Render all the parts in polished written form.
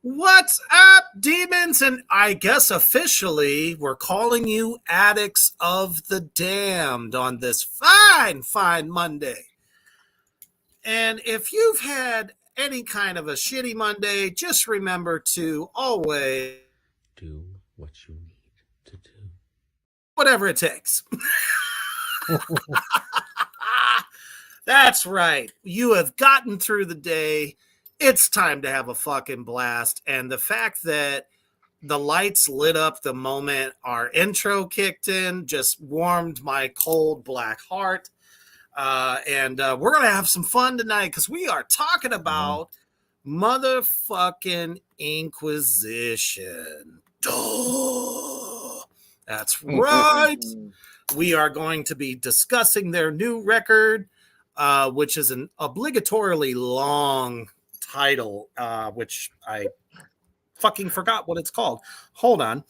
What's up, demons? And I guess officially we're calling you addicts of the damned on this fine Monday. And if you've had any kind of a shitty Monday, just remember to always do what you need to do. Whatever it takes. That's right. You have gotten through the day. It's time to have a fucking blast. And the fact that the lights lit up the moment our intro kicked in just warmed my cold black heart. And we're going to have some fun tonight because we are talking about motherfucking Inquisition. Duh. That's right. We are going to be discussing their new record, which is an obligatorily long title, which I fucking forgot what it's called. Hold on.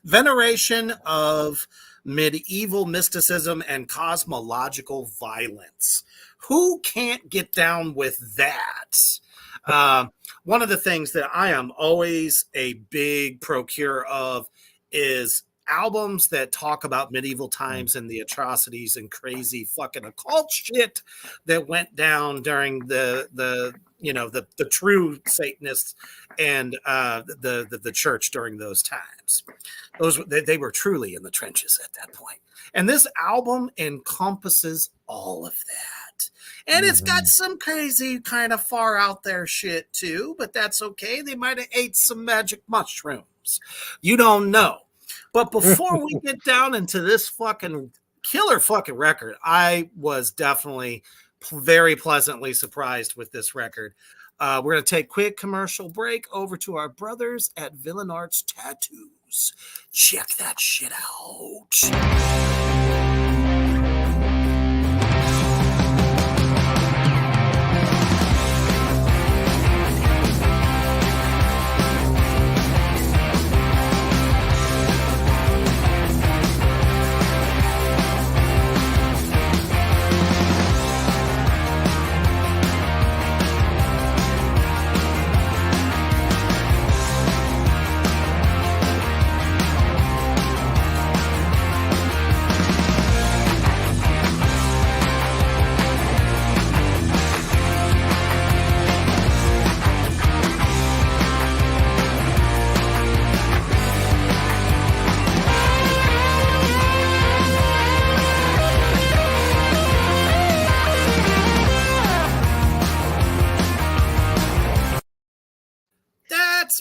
Veneration of Medieval Mysticism and Cosmological Violence. Who can't get down with that? One of the things that I am always a big procurer of is albums that talk about medieval times and the atrocities and crazy fucking occult shit that went down during the true Satanists and the church during those times. They were truly in the trenches at that point. And this album encompasses all of that. And it's got some crazy kind of far out there shit too, but that's okay. They might have ate some magic mushrooms. You don't know. But before we get down into this fucking killer fucking record, I was definitely very pleasantly surprised with this record. We're going to take a quick commercial break over to our brothers at Villain Arts Tattoos. Check that shit out.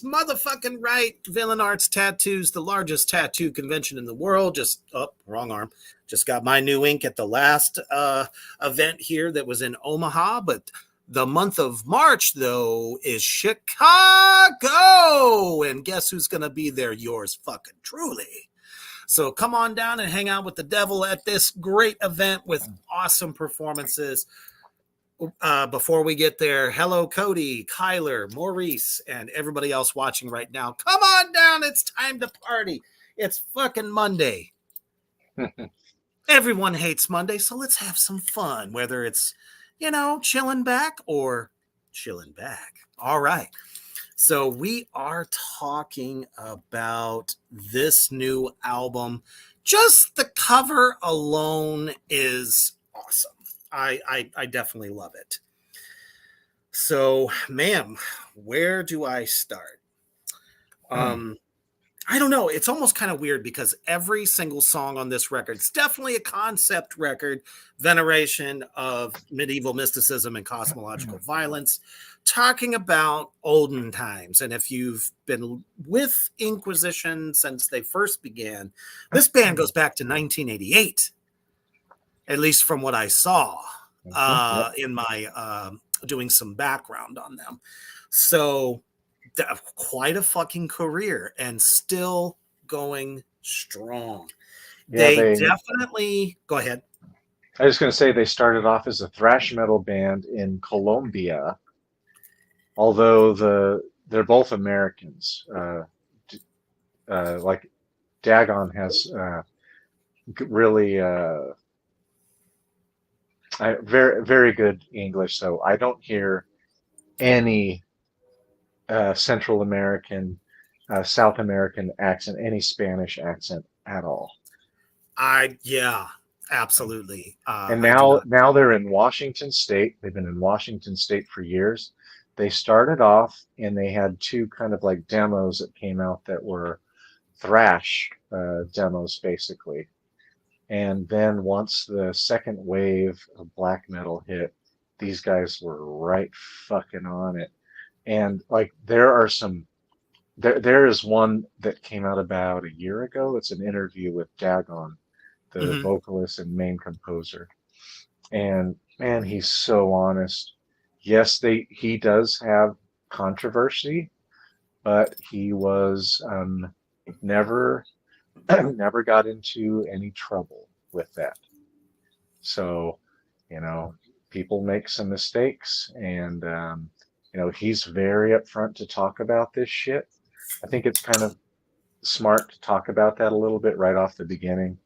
Motherfucking right. Villain Arts Tattoos, the largest tattoo convention in the world. Wrong arm. Just got my new ink at the last event here that was in Omaha. But the month of March, though, is Chicago. And guess who's going to be there? Yours fucking truly. So come on down and hang out with the devil at this great event with awesome performances. Before we get there, hello, Cody, Kyler, Maurice, and everybody else watching right now. Come on down. It's time to party. It's fucking Monday. Everyone hates Monday, so let's have some fun, whether it's, chilling back or chilling back. All right. So we are talking about this new album. Just the cover alone is awesome. I definitely love it. So, ma'am, where do I start? I don't know. It's almost kind of weird because every single song on this record, it's definitely a concept record, veneration of medieval mysticism and cosmological violence, talking about olden times. And if you've been with Inquisition since they first began, this band goes back to 1988, at least from what I saw Yep. in my doing some background on them. So quite a fucking career and still going strong. Yeah, They definitely go ahead. I was going to say they started off as a thrash metal band in Colombia, although they're both Americans. Like Dagon has really very very good English, so I don't hear any Central American, South American accent, any Spanish accent at all. Yeah, absolutely. And I do not. now they're in Washington State. They've been in Washington State for years. They started off and they had two kind of like demos that came out that were thrash demos basically. And then once the second wave of black metal hit, these guys were right fucking on it. And like there is one that came out about a year ago. It's an interview with Dagon, the Mhm. vocalist and main composer. And man, he's so honest. Yes, he does have controversy, but he was never never got into any trouble with that. So, you know, people make some mistakes, and he's very upfront to talk about this shit. I think it's kind of smart to talk about that a little bit right off the beginning,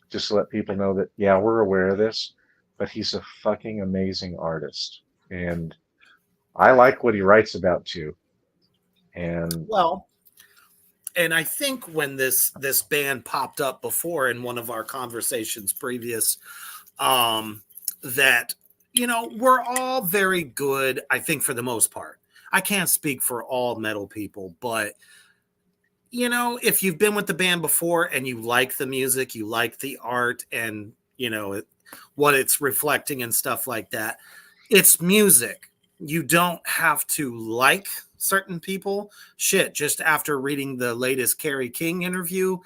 just to let people know that, yeah, we're aware of this, but he's a fucking amazing artist. And I like what he writes about too. And Well, and I think when this band popped up before in one of our conversations previous, um, that we're all very good. I think for the most part, I can't speak for all metal people, but if you've been with the band before and you like the music, you like the art, and what it's reflecting and stuff like that, it's music. You don't have to like certain people. Shit, just after reading the latest Kerry King interview,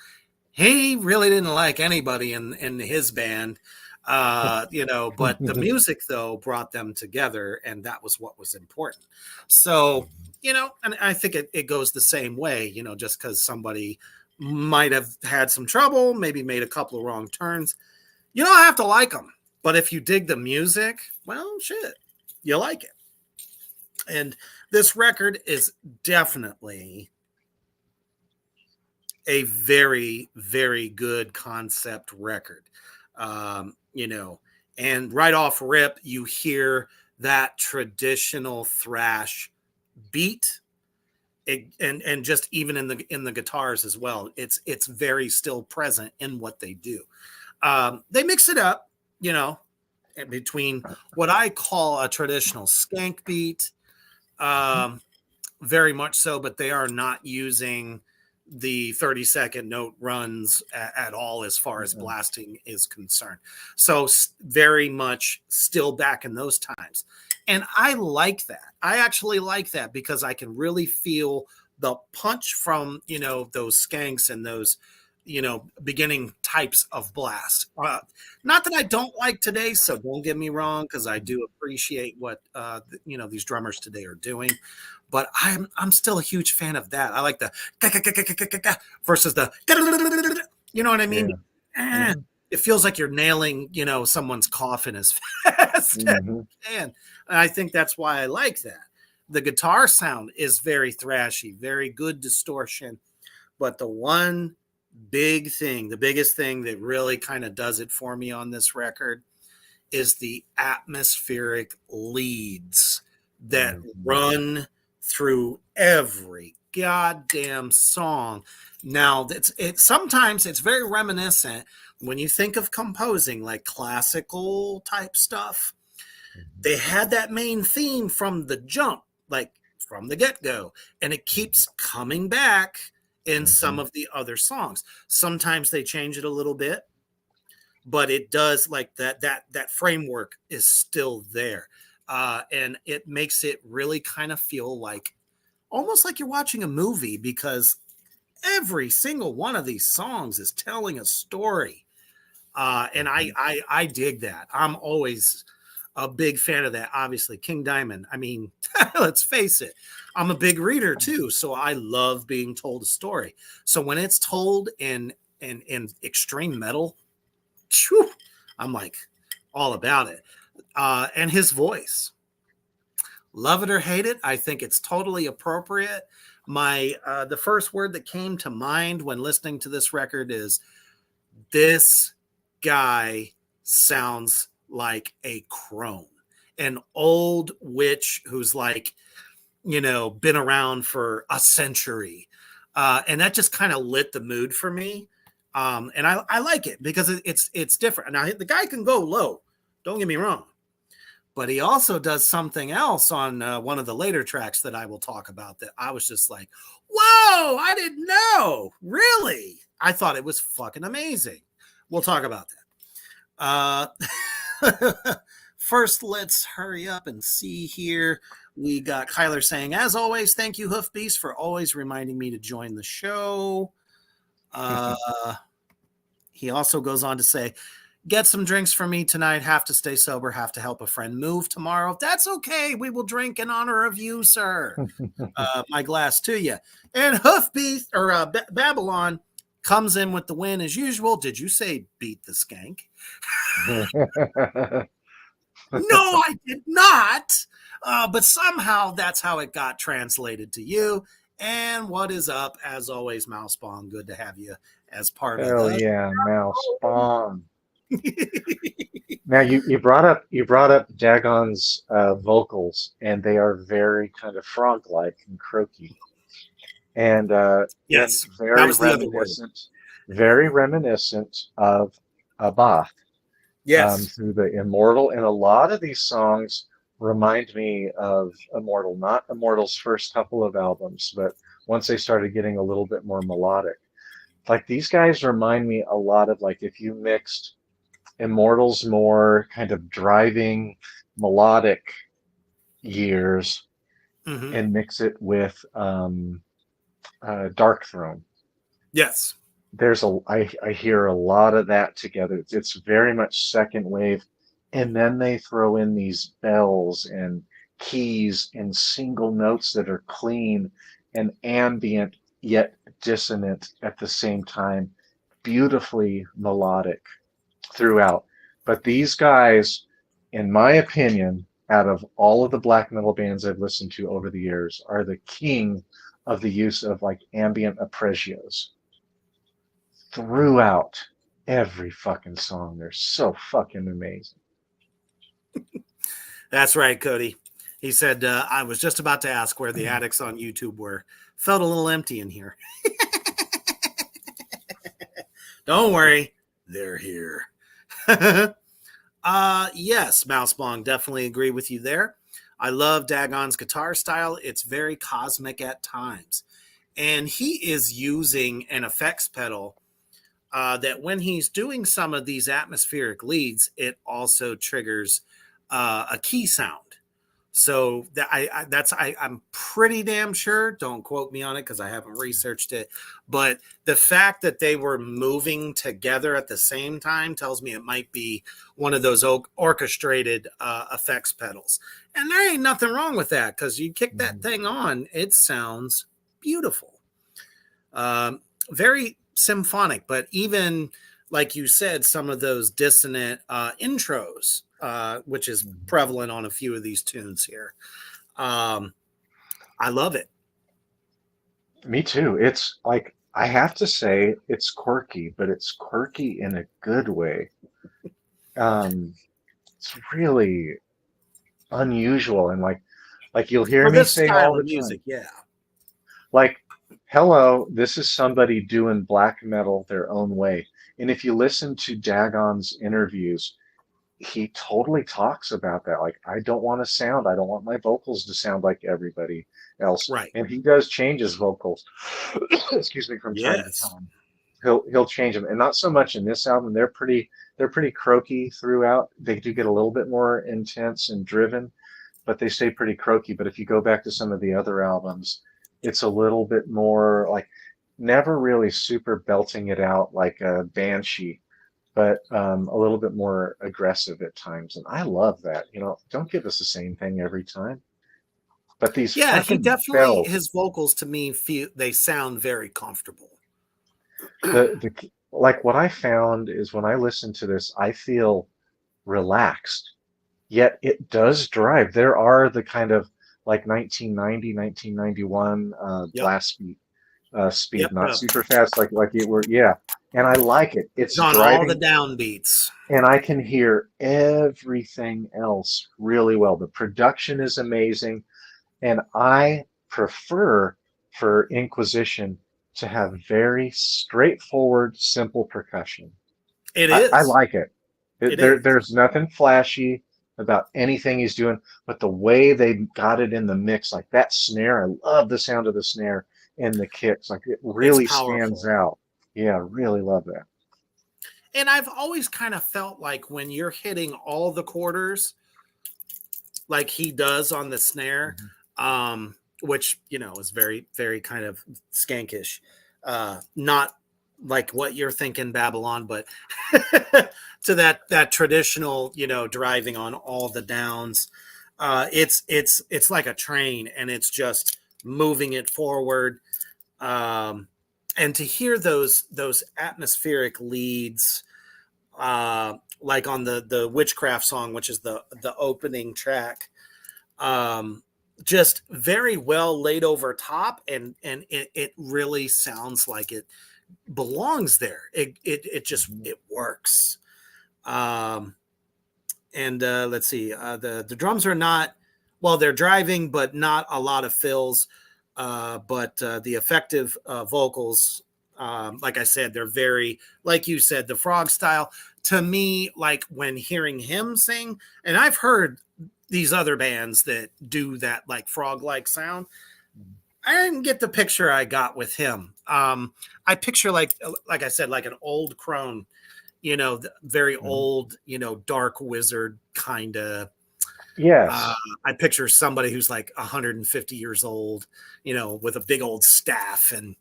he really didn't like anybody in his band. But the music though brought them together, and that was what was important. So, and I think it goes the same way, just because somebody might have had some trouble, maybe made a couple of wrong turns, you don't have to like them. But if you dig the music, well, shit, you like it. And this record is definitely a very, very good concept record. And right off rip, you hear that traditional thrash beat. And just even in the guitars as well, it's very still present in what they do. They mix it up, between what I call a traditional skank beat, very much so, but they are not using the 30-second note runs at all as far as blasting is concerned. So very much still back in those times. And I like that. I actually like that because I can really feel the punch from, those skanks and those, beginning types of blast. Not that I don't like today, so don't get me wrong, because I do appreciate what, these drummers today are doing. But I'm still a huge fan of that. I like the versus the, you know what I mean? yeah. It feels like you're nailing, someone's coffin as fast as you can. And I think that's why I like that. The guitar sound is very thrashy, very good distortion. But the one big thing, the biggest thing that really kind of does it for me on this record is the atmospheric leads that run through every goddamn song. Now, sometimes it's very reminiscent when you think of composing like classical type stuff. They had that main theme from the jump, like from the get-go, and it keeps coming back in some of the other songs. Sometimes they change it a little bit, but it does, like that framework is still there. And it makes it really kind of feel like almost like you're watching a movie, because every single one of these songs is telling a story. And I dig that. I'm always a big fan of that. Obviously, King Diamond. I mean, let's face it. I'm a big reader too, so I love being told a story. So when it's told in extreme metal, whew, I'm like all about it. And his voice, love it or hate it, I think it's totally appropriate. My the first word that came to mind when listening to this record is, this guy sounds like a crone, an old witch who's like, been around for a century. And that just kind of lit the mood for me. And I like it because it's different. Now, the guy can go low, don't get me wrong, but he also does something else on one of the later tracks that I will talk about that I was just like, whoa, I didn't know. Really? I thought it was fucking amazing. We'll talk about that. First, let's hurry up and see here. We got Kyler saying, as always, thank you, Hoof Beast, for always reminding me to join the show. He also goes on to say, get some drinks for me tonight. Have to stay sober. Have to help a friend move tomorrow. That's okay. We will drink in honor of you, sir. My glass to you. And Hoof Beast, or Babylon, comes in with the win as usual. Did you say beat the skank? No, I did not. But somehow that's how it got translated to you. And what is up? As always, Mouse Bong, good to have you as part of Hell the yeah, Mouse Bong. Now you brought up Dagon's vocals, and they are very kind of frog-like and croaky, and yes, and that was the other word. Very reminiscent of Abath. Yes. Through the Immortal, and a lot of these songs remind me of Immortal, not Immortal's first couple of albums, but once they started getting a little bit more melodic. Like, these guys remind me a lot of, like, if you mixed Immortal's more kind of driving melodic years and mix it with Dark Throne. Yes. I hear a lot of that together. It's very much second wave, and then they throw in these bells and keys and single notes that are clean and ambient yet dissonant at the same time, beautifully melodic throughout. But these guys, in my opinion, out of all of the black metal bands I've listened to over the years, are the king of the use of like ambient arpeggios throughout every fucking song. They're so fucking amazing. That's right, Cody. He said, I was just about to ask where the addicts on YouTube were. Felt a little empty in here. Don't worry, they're here. Yes, Mousebong, definitely agree with you there. I love Dagon's guitar style. It's very cosmic at times. And he is using an effects pedal that when he's doing some of these atmospheric leads, it also triggers a key sound. So I'm pretty damn sure. Don't quote me on it because I haven't researched it. But the fact that they were moving together at the same time tells me it might be one of those orchestrated effects pedals. And there ain't nothing wrong with that, because you kick that thing on, it sounds beautiful. Very symphonic, but even like you said, some of those dissonant intros, which is prevalent on a few of these tunes here. I love it. Me too. It's like, I have to say, it's quirky, but it's quirky in a good way. It's really unusual, and like you'll hear me say all the music, time. yeah. Like, hello, this is somebody doing black metal their own way. And if you listen to Dagon's interviews, he totally talks about that. Like, I don't I don't want my vocals to sound like everybody else. Right. And he does change his vocals, excuse me, from time to Yes. time. He'll change them, and not so much in this album. They're pretty croaky throughout. They do get a little bit more intense and driven, but they stay pretty croaky. But if you go back to some of the other albums, it's a little bit more like never really super belting it out like a Banshee, but a little bit more aggressive at times. And I love that. You know, don't give us the same thing every time. But these Yeah, he fucking definitely, bells, his vocals to me feel they sound very comfortable. the like what I found is when I listen to this, I feel relaxed. Yet it does drive. There are the kind of like 1990, 1991 Yep. blast speed, Yep. not super fast like it were. Yeah, and I like it. It's It's on all the driving, downbeats. and I can hear everything else really well. The production is amazing, and I prefer for Inquisition to have very straightforward, simple percussion. It I is. like it. It is. There's nothing flashy about anything he's doing, but the way they got it in the mix, like that snare, I love the sound of the snare and the kicks. Like it It's really stands powerful. out. Yeah, really love that. And I've always kind of felt like when you're hitting all the quarters, like he does on the snare, Mhm. which, is very, very kind of skankish. Not like what you're thinking, Babylon, but to that traditional, driving on all the downs. It's like a train, and it's just moving it forward. Um, and to hear those atmospheric leads, like on the witchcraft song, which is the opening track, just very well laid over top, and it really sounds like it belongs there. It just Mhm. it works. um and let's see, the drums are not, well, they're driving but not a lot of fills, but the effective vocals, like I said, they're very, like you said, the frog style to me. Like when hearing him sing, and I've heard these other bands that do that like frog like sound, I didn't get the picture I got with him. I picture like I said, like an old crone, very Mhm. old, dark wizard kind of. Uh, Yes. I picture somebody who's like 150 years old, with a big old staff and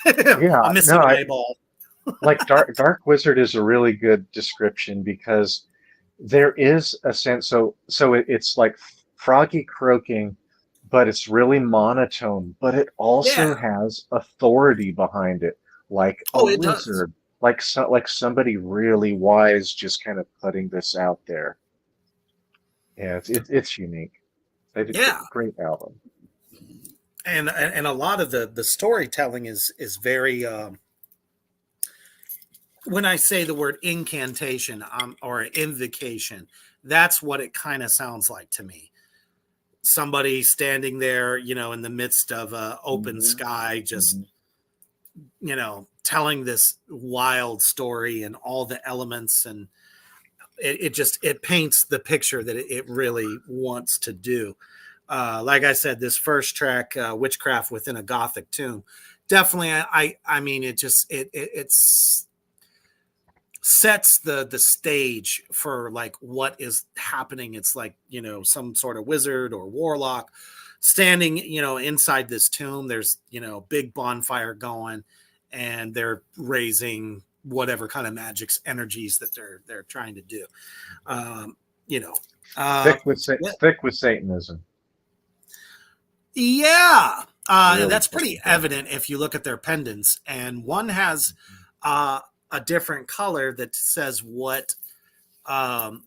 a Yeah. No, missing eyeball. like Dark Wizard is a really good description because there is a sense. It's like froggy croaking, but it's really monotone. But it Yeah. also has authority behind it, like a Oh, it does. wizard, like somebody really wise, just kind of putting this out there. Yeah, it's unique. They did Yeah. great album. And a lot of the storytelling is very, when I say the word incantation, or invocation, that's what it kind of sounds like to me. Somebody standing there, in the midst of a open Hmm. sky, just, Hmm. telling this wild story and all the elements, and it paints the picture that it really wants to do. Like I said, this first track, Witchcraft Within a Gothic Tomb, definitely, I mean, it's sets the stage for like what is happening. It's like, some sort of wizard or warlock standing, inside this tomb. There's, big bonfire going, and they're raising whatever kind of magic's energies that they're trying to do. um you know uh yeah, Thick with Satanism. yeah. Really That's thick pretty with that. evident if you look at their pendants, and one has uh a different color that says what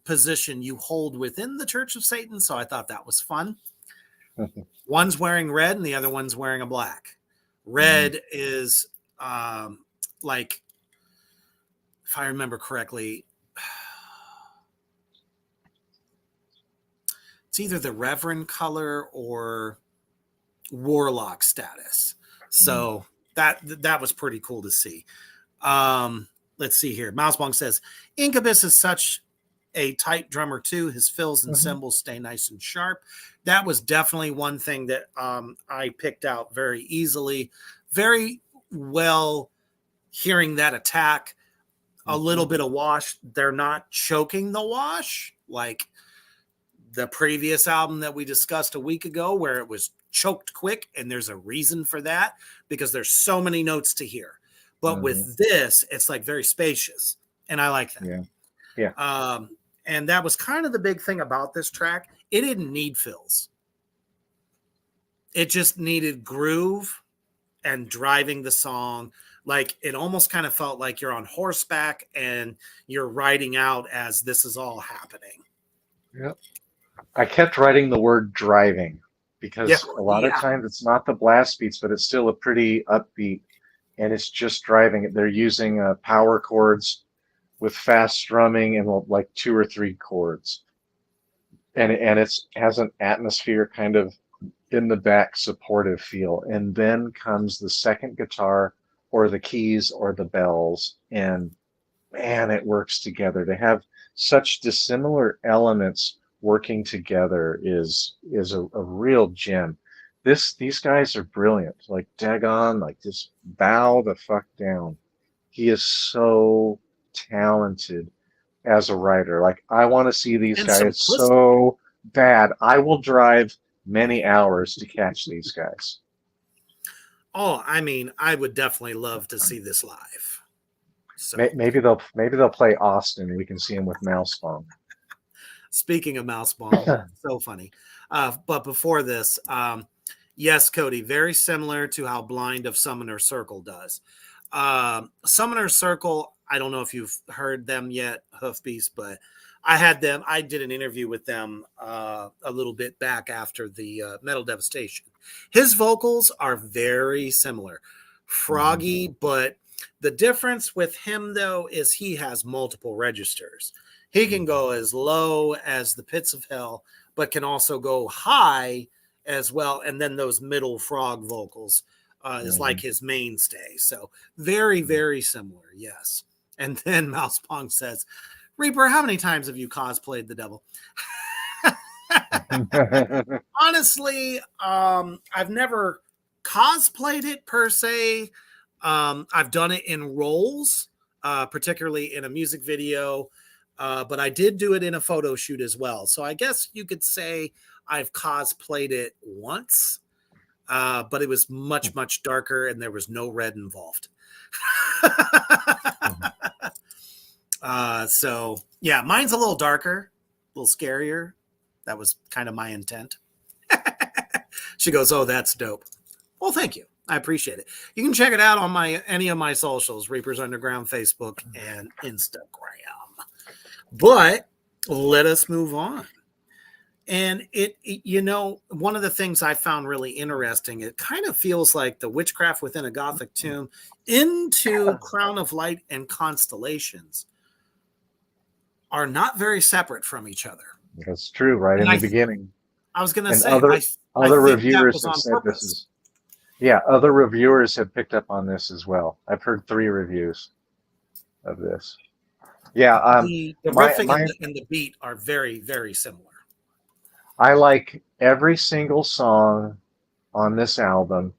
position you hold within the Church of Satan. So I thought that was fun. One's wearing red and the other one's wearing a black. Mhm. Red is, like, if I remember correctly, it's either the Reverend color or Warlock status. Mhm. So that was pretty cool to see. Um, let's see here. Mousebong says Incubus is such a tight drummer too. His fills and Mhm. cymbals stay nice and sharp. That was definitely one thing that I picked out very easily. Very well hearing that attack. A little bit of wash. They're not choking the wash like the previous album that we discussed a week ago, where it was choked quick, and there's a reason for that because there's so many notes to hear. But with this, it's like very spacious, and I like that. Yeah. Yeah. And that was kind of the big thing about this track. It didn't need fills. It just needed groove and driving the song. Like it almost kind of felt like you're on horseback and you're riding out as this is all happening. Yep. I kept writing the word driving because a lot of times it's not the blast beats, but it's still a pretty upbeat, and it's just driving it. They're using power chords with fast strumming and like 2 or 3 chords, and it's has an atmosphere kind of in the back supportive feel, and then comes the second guitar or the keys or the bells, and man, it works together. To have such dissimilar elements working together is a real gem. These guys are brilliant. Like Dagon, like just bow the fuck down. He is so talented as a writer. Like I want to see these And guys simplicity. so bad. I will drive many hours to catch these guys. Oh, I mean, I would definitely love to see this live. So Maybe they'll play Austin. We can see him with Mouse Bomb. speaking of Mouse Bomb, so funny. But before this, yes, Cody, very similar to how Blind of Summoner Circle does. Summoner Circle, I don't know if you've heard them yet, Hoofbeast, but I did an interview with them a little bit back after the Metal Devastation. His vocals are very similar. Froggy, but the difference with him, though, is he has multiple registers. He can go as low as the pits of hell, but can also go high as well. And then those middle frog vocals is like his mainstay. So very, very similar. Yes. And then Mouse Pong says, Reaper, how many times have you cosplayed the devil? Honestly, I've never cosplayed it per se. I've done it in roles, particularly in a music video, but I did do it in a photo shoot as well. So I guess you could say I've cosplayed it once, but it was much, much darker and there was no red involved. So yeah, mine's a little darker, a little scarier. That was kind of my intent. She goes, "Oh, that's dope." Well, thank you. I appreciate it. You can check it out on any of my socials, Reapers Underground, Facebook, and Instagram. But let us move on. And one of the things I found really interesting, it kind of feels like the Witchcraft Within a Gothic Tomb into Crown of Light and Constellations are not very separate from each other. That's true, right in the beginning. I was going to say, other I think reviewers that was have on said purpose. this is. Yeah, other reviewers have picked up on this as well. I've heard 3 reviews of this. Yeah, The riffing and the beat are very, very similar. I like every single song on this album.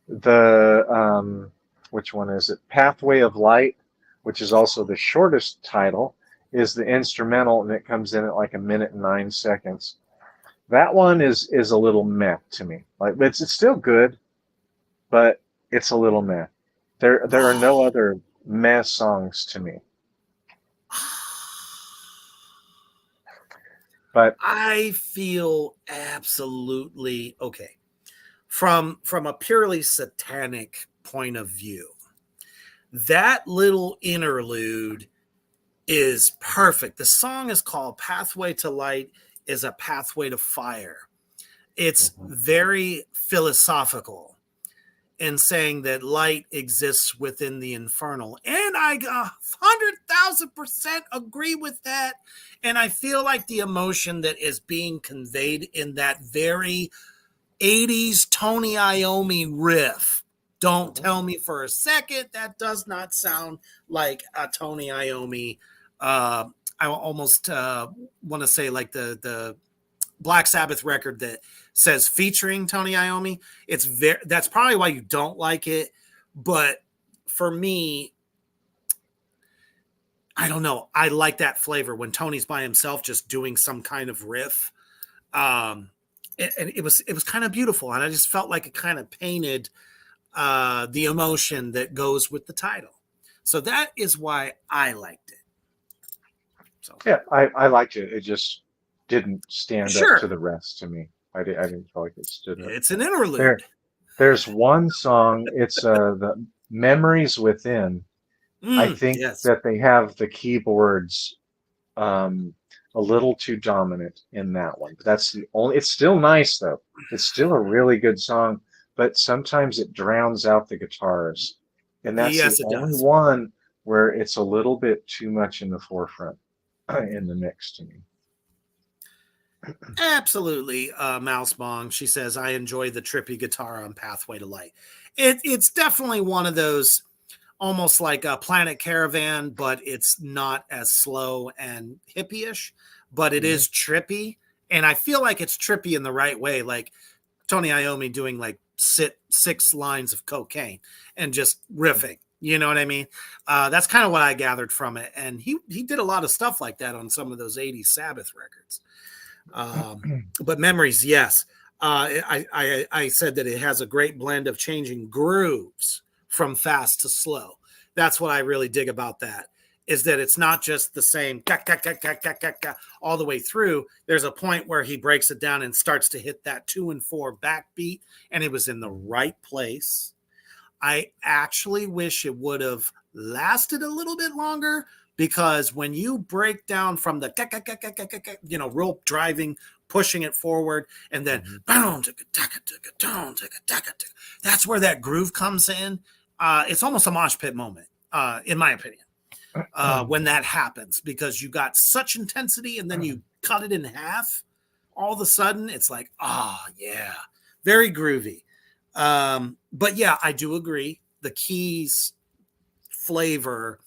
The which one is it? Pathway of Light, which is also the shortest title, is the instrumental, and it comes in at like 1 minute and 9 seconds. That one is a little meh to me. Like it's still good, but it's a little meh. There are no other meh songs to me. But I feel absolutely okay. From a purely satanic point of view, that little interlude is perfect. The song is called Pathway to Light is a Pathway to Fire. It's very philosophical in saying that light exists within the infernal. And I 100,000% agree with that. And I feel like the emotion that is being conveyed in that very 80s Tony Iommi riff. Don't tell me for a second that does not sound like a Tony Iommi I almost want to say like the Black Sabbath record that says featuring Tony Iommi. That's probably why you don't like it. But for me, I don't know. I like that flavor when Tony's by himself, just doing some kind of riff. And it was kind of beautiful, and I just felt like it kind of painted the emotion that goes with the title. So that is why I liked it. So Yeah, I liked it. It just didn't stand up sure, to the rest to me. I didn't feel like it stood up. it's an interlude. There's one song. It's the Memories Within. I think Yes. that they have the keyboards um, a little too dominant in that one. That's the only. It's still nice though. It's still a really good song, but sometimes it drowns out the guitars, and that's the Yes, it only does. one where it's a little bit too much in the forefront in the mix to me. Absolutely, Mouse Bong. She says, I enjoy the trippy guitar on Pathway to Light. It's definitely one of those almost like a Planet Caravan, but it's not as slow and hippie-ish, but it Mhm. is trippy. And I feel like it's trippy in the right way. Like Tony Iommi doing like six lines of cocaine and just riffing. You know what I mean? That's kind of what I gathered from it. And he did a lot of stuff like that on some of those 80s Sabbath records. But Memories, yes. I said that it has a great blend of changing grooves from fast to slow. That's what I really dig about that. Is that it's not just the same all the way through. There's a point where he breaks it down and starts to hit that 2 and 4 backbeat, and it was in the right place. I actually wish it would have lasted a little bit longer because when you break down from the real driving, pushing it forward, and then Mhm. that's where that groove comes in. It's almost a mosh pit moment, in my opinion, when that happens because you got such intensity and then you cut it in half. All of a sudden, it's like, yeah, very groovy. But yeah, I do agree. The keys flavor,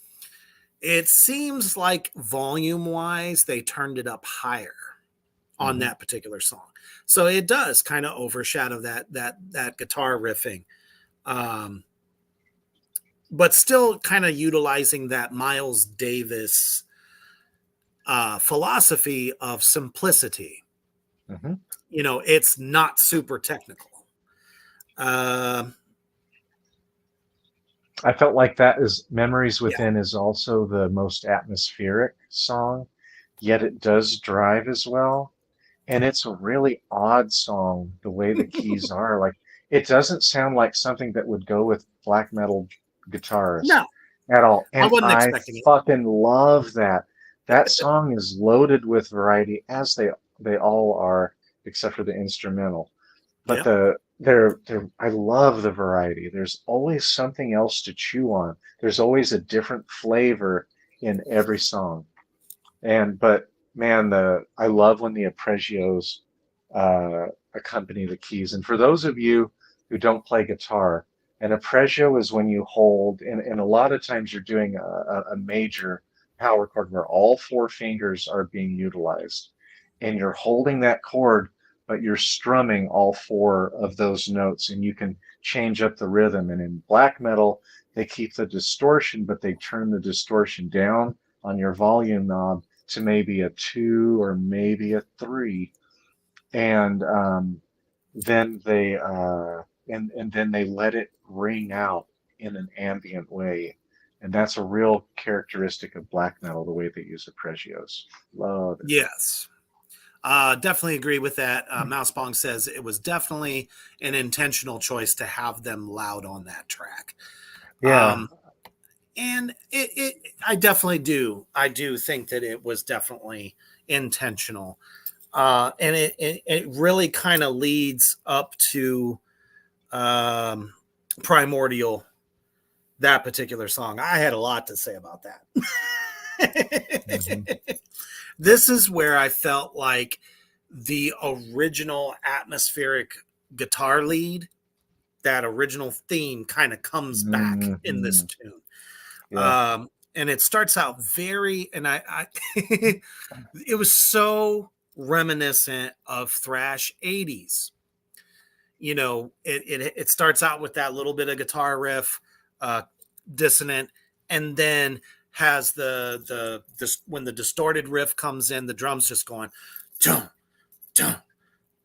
it seems like volume wise, they turned it up higher on Mhm. that particular song. So it does kind of overshadow that guitar riffing. Um, but still kind of utilizing that Miles Davis philosophy of simplicity. Mhm. It's not super technical. Uh, I felt like that is Memories yeah. Within is also the most atmospheric song, yet it does drive as well. And it's a really odd song, the way the keys are. Like, it doesn't sound like something that would go with black metal guitarist No, at all. I And wasn't I expecting it. fucking love that. That song is loaded with variety, as they all are, except for the instrumental. But Yep. I love the variety. There's always something else to chew on. There's always a different flavor in every song. But man, the I love when the arpeggios accompany the keys. And for those of you who don't play guitar, an arpeggio is when you hold, and a lot of times you're doing a major power chord where all four fingers are being utilized, and you're holding that chord, but you're strumming all four of those notes, and you can change up the rhythm. And in black metal, they keep the distortion, but they turn the distortion down on your volume knob to maybe a 2 or maybe a 3, and then they and then they let it ring out in an ambient way, and that's a real characteristic of black metal, the way they use arpeggios. Love it. Yes. Definitely agree with that. Mouse Bong says it was definitely an intentional choice to have them loud on that track. Yeah, And I definitely do. I do think that it was definitely intentional. And it really kind of leads up to um, Primordial, that particular song. I had a lot to say about that. hmm This is where I felt like the original atmospheric guitar lead, that original theme kind of comes back in this hmm tune. yeah, and it starts out very, and I it was so reminiscent of thrash 80s. You know, it starts out with that little bit of guitar riff, uh, dissonant, and then has this when the distorted riff comes in, the drums just going, dun, dun,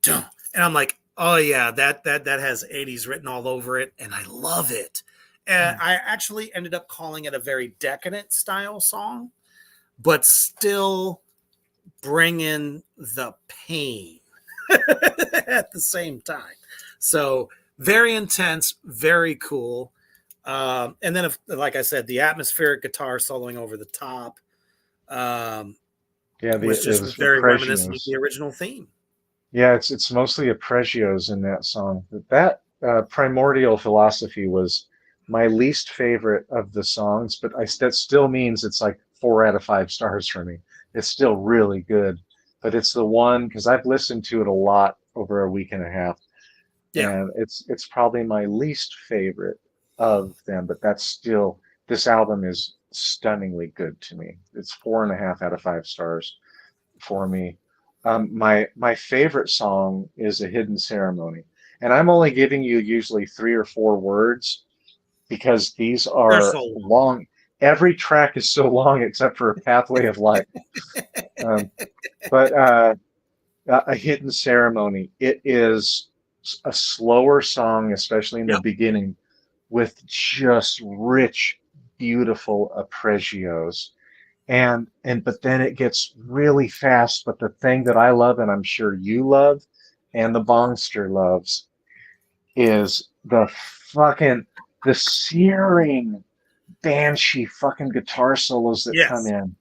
dun. And I'm like, oh yeah, that has 80s written all over it, and I love it. And I actually ended up calling it a very decadent style song, but still bring in the pain at the same time. So very intense, very cool. And then, if, like I said, the atmospheric guitar soloing over the top Yeah, was it just was very reminiscent of arpeggios. the original theme. Yeah, it's mostly arpeggios in that song. That primordial philosophy was my least favorite of the songs, but that still means it's like 4 out of 5 stars for me. It's still really good, but it's the one because I've listened to it a lot over a week and a half, Yeah. and it's probably my least favorite of them. But that's still this album is stunningly good to me. It's 4.5 out of 5 stars for me. My favorite song is A Hidden Ceremony, and I'm only giving you usually 3 or 4 words because these They're are so long. long. Every track is so long except for A Pathway of Light. Um, but A Hidden Ceremony, it is a slower song, especially in the Yep. beginning, with just rich, beautiful arpeggios and but then it gets really fast. But the thing that I love, and I'm sure you love, and the Bongster loves, is the searing banshee fucking guitar solos that come Yes. in,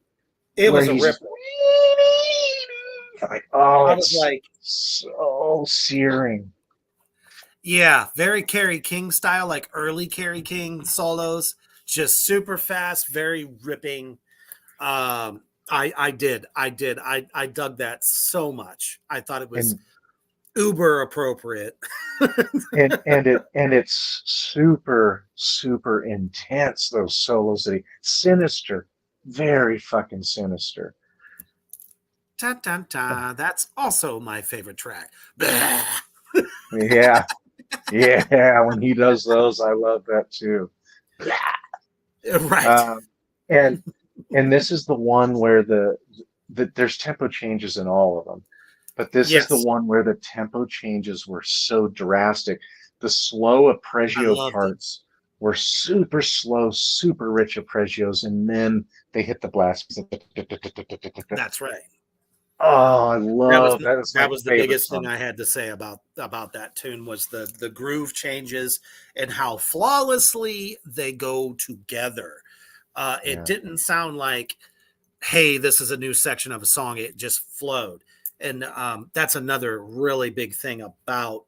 It where was a he's rip. just like, oh, I was it's like, so searing. yeah, very Kerry King style, like early Kerry King solos, just super fast, very ripping. I dug that so much. I thought it was And uber appropriate. it's super intense, those solos that he sinister, very fucking sinister. Ta ta ta. That's also my favorite track. Yeah, yeah, when he does those, I love that too. Right. Um, and and this is the one where there's tempo changes in all of them, but this is the Yes, one where the tempo changes were so drastic. The slow I arpeggio loved it. parts were super slow, super rich arpeggios, and then they hit the blast. That's right. Oh, I That was love that. Is that my was the favorite biggest thing song. I had to say about that tune was the groove changes and how flawlessly they go together. It Yeah. didn't sound like, hey, this is a new section of a song. It just flowed, and that's another really big thing about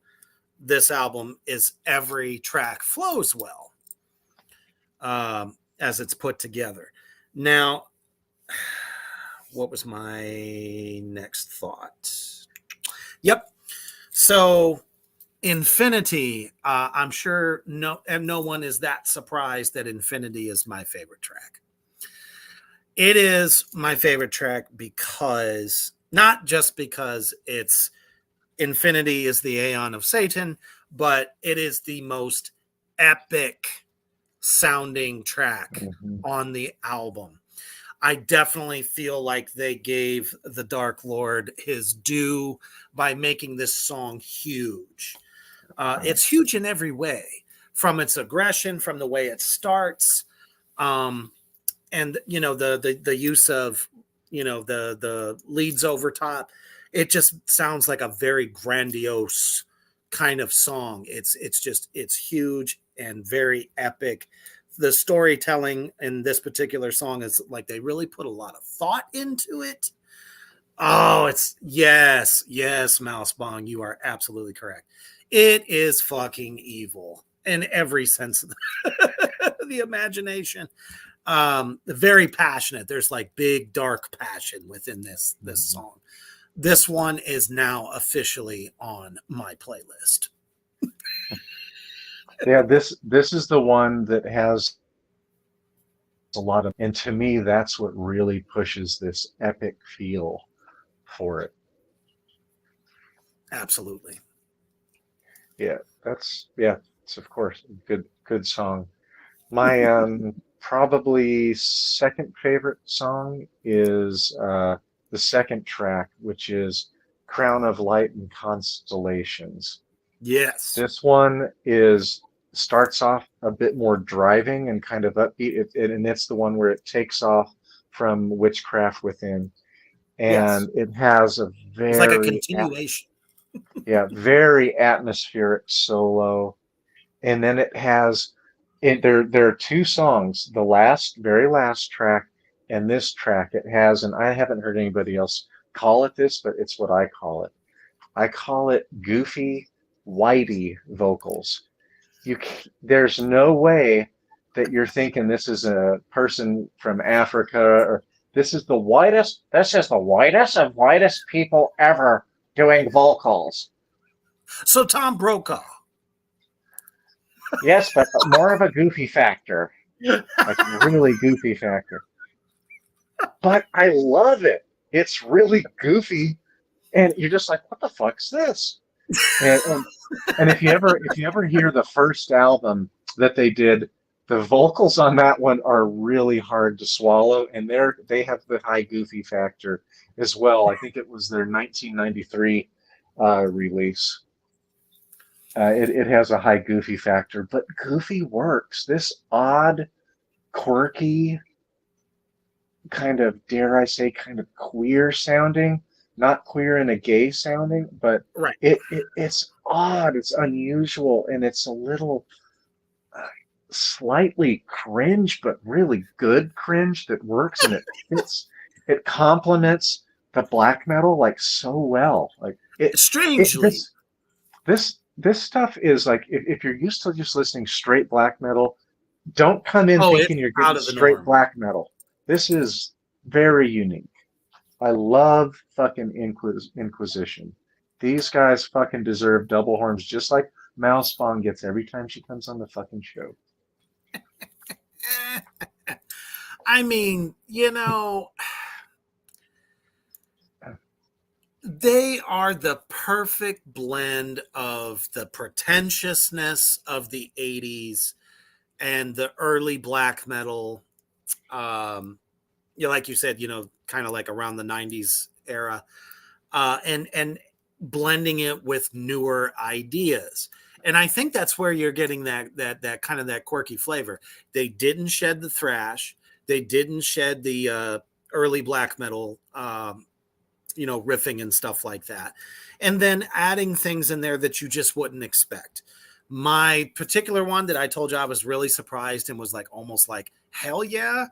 this album is every track flows well as it's put together. Now, what was my next thought? Yep. So Infinity, I'm sure no one is that surprised that Infinity is my favorite track. It is my favorite track because not just because it's Infinity is the Aeon of Satan, but it is the most epic sounding track Mhm. on the album. I definitely feel like they gave the Dark Lord his due by making this song huge. It's huge in every way, from its aggression, from the way it starts, um, and you know the use of the leads over top. It just sounds like a very grandiose kind of song. It's huge and very epic. The storytelling in this particular song is like they really put a lot of thought into it. Oh, it's yes, Mouse Bong, you are absolutely correct. It is fucking evil in every sense of the imagination. Very passionate. There's like big dark passion within this Mhm. song. This one is now officially on my playlist. Yeah, this is the one that has a lot of, and to me, that's what really pushes this epic feel for it. Absolutely. Yeah, it's of course a good song. My probably second favorite song is the second track, which is Crown of Light and Constellations. Yes. This one is starts off a bit more driving and kind of upbeat, and it's the one where it takes off from Witchcraft Within, Yes. and it has a It's like a continuation. very atmospheric solo, and then it has there are two songs, the very last track and this track. It has, and I haven't heard anybody else call it this, but it's what I call it. I call it goofy, whitey vocals. There's no way that you're thinking this is a person from Africa, or this is the whitest of whitest people ever doing vocals. So Tom Brokaw. Yes, but more of a goofy factor, like really goofy factor. But I love it. It's really goofy, and you're just like, what the fuck's this? And if you ever hear the first album that they did, the vocals on that one are really hard to swallow, and they have the high goofy factor as well. I think it was their 1993 release. It has a high goofy factor, but goofy works. This odd, quirky, kind of, dare I say, kind of queer sounding, not queer in a gay sounding, but Right. it's odd, it's unusual, and it's a little slightly cringe, but really good cringe that works, and it complements the black metal like so well. Like Strangely. this stuff is like, if you're used to just listening straight black metal, don't come in It's thinking you're out getting of the straight norm. black metal. This is very unique. I love fucking Inquisition. These guys fucking deserve double horns, just like Mouse Spawn gets every time she comes on the fucking show. I mean, they are the perfect blend of the pretentiousness of the 80s and the early black metal. Like you said, kind of like around the 90s era, and blending it with newer ideas. And I think that's where you're getting that kind of that quirky flavor. They didn't shed the thrash. They didn't shed the early black metal, riffing and stuff like that. And then adding things in there that you just wouldn't expect. My particular one that I told you I was really surprised and was like, almost like, hell yeah.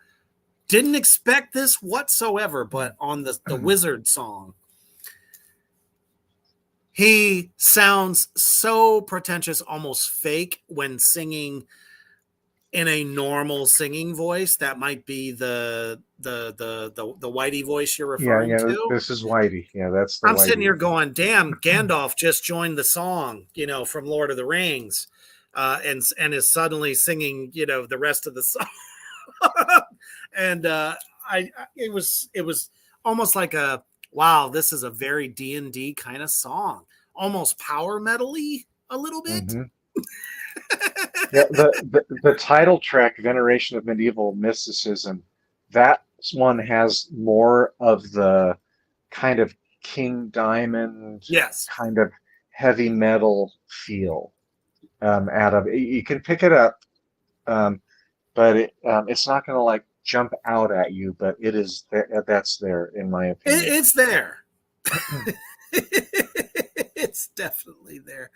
Didn't expect this whatsoever, but on the Wizard song, he sounds so pretentious, almost fake when singing in a normal singing voice. That might be the Whitey voice you're referring to. This is Whitey. Yeah, that's the I'm Whitey. sitting here going, damn, Gandalf just joined the song, from Lord of the Rings, and is suddenly singing, the rest of the song. And it was almost like wow, this is a very D&D kind of song, almost power metal-y a little bit. Mm-hmm. Yeah, the title track, Veneration of Medieval Mysticism, that one has more of the kind of King Diamond, yes, kind of heavy metal feel out of it. You can pick it up, but it's not going to like jump out at you, but it is that's there in my opinion. It's there. It's definitely there.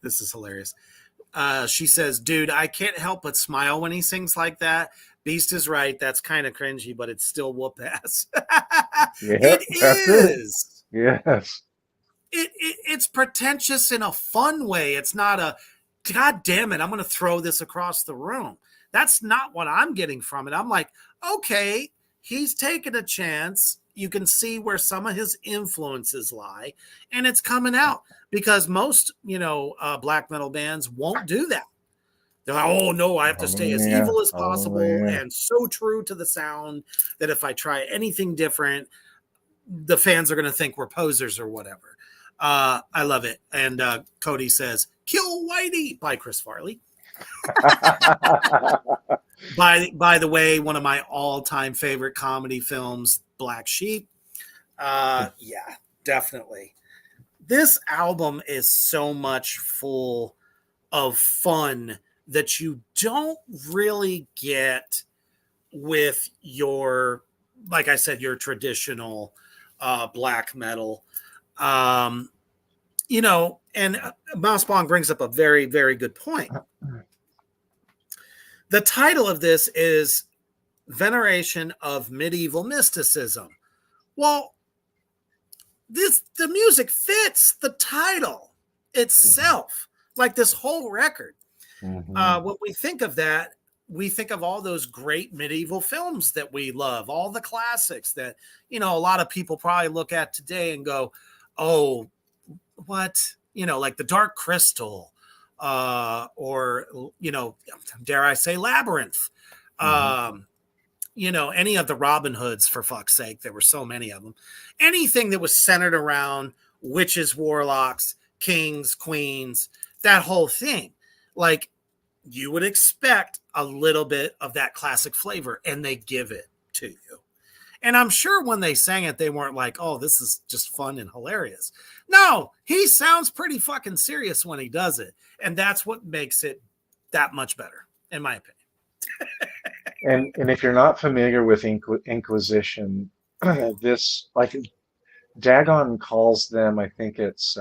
This is hilarious. She says, dude, I can't help but smile when he sings like that. Beast is right. That's kind of cringy, but it's still whoop ass. It is. Yes. It's pretentious in a fun way. It's not a, God damn it, I'm going to throw this across the room. That's not what I'm getting from it. I'm like, okay, he's taking a chance. You can see where some of his influences lie, and it's coming out because most, black metal bands won't do that. They're like, oh no, I have to stay as Yeah. evil as Oh, possible yeah. and so true to the sound that if I try anything different, the fans are going to think we're posers or whatever. I love it. And Cody says, "Kill Whitey" by Chris Farley. By the way, one of my all-time favorite comedy films, Black Sheep. Yeah, definitely. This album is so much full of fun that you don't really get with your, like I said, your traditional black metal. Um, and Mouse Bong brings up a very, very good point. The title of this is Veneration of Medieval Mysticism. Well, the music fits the title itself, like this whole record. When we think of that, we think of all those great medieval films that we love, all the classics that, a lot of people probably look at today and go, oh, what? Like The Dark Crystal, or, dare I say Labyrinth. Any of the Robin Hoods, for fuck's sake. There were so many of them. Anything that was centered around witches, warlocks, kings, queens, that whole thing. Like, you would expect a little bit of that classic flavor, and they give it to you. And I'm sure when they sang it, they weren't like, oh, this is just fun and hilarious. No, he sounds pretty fucking serious when he does it. And that's what makes it that much better, in my opinion. And if you're not familiar with Inquisition, this, like, Dagon calls them, I think it's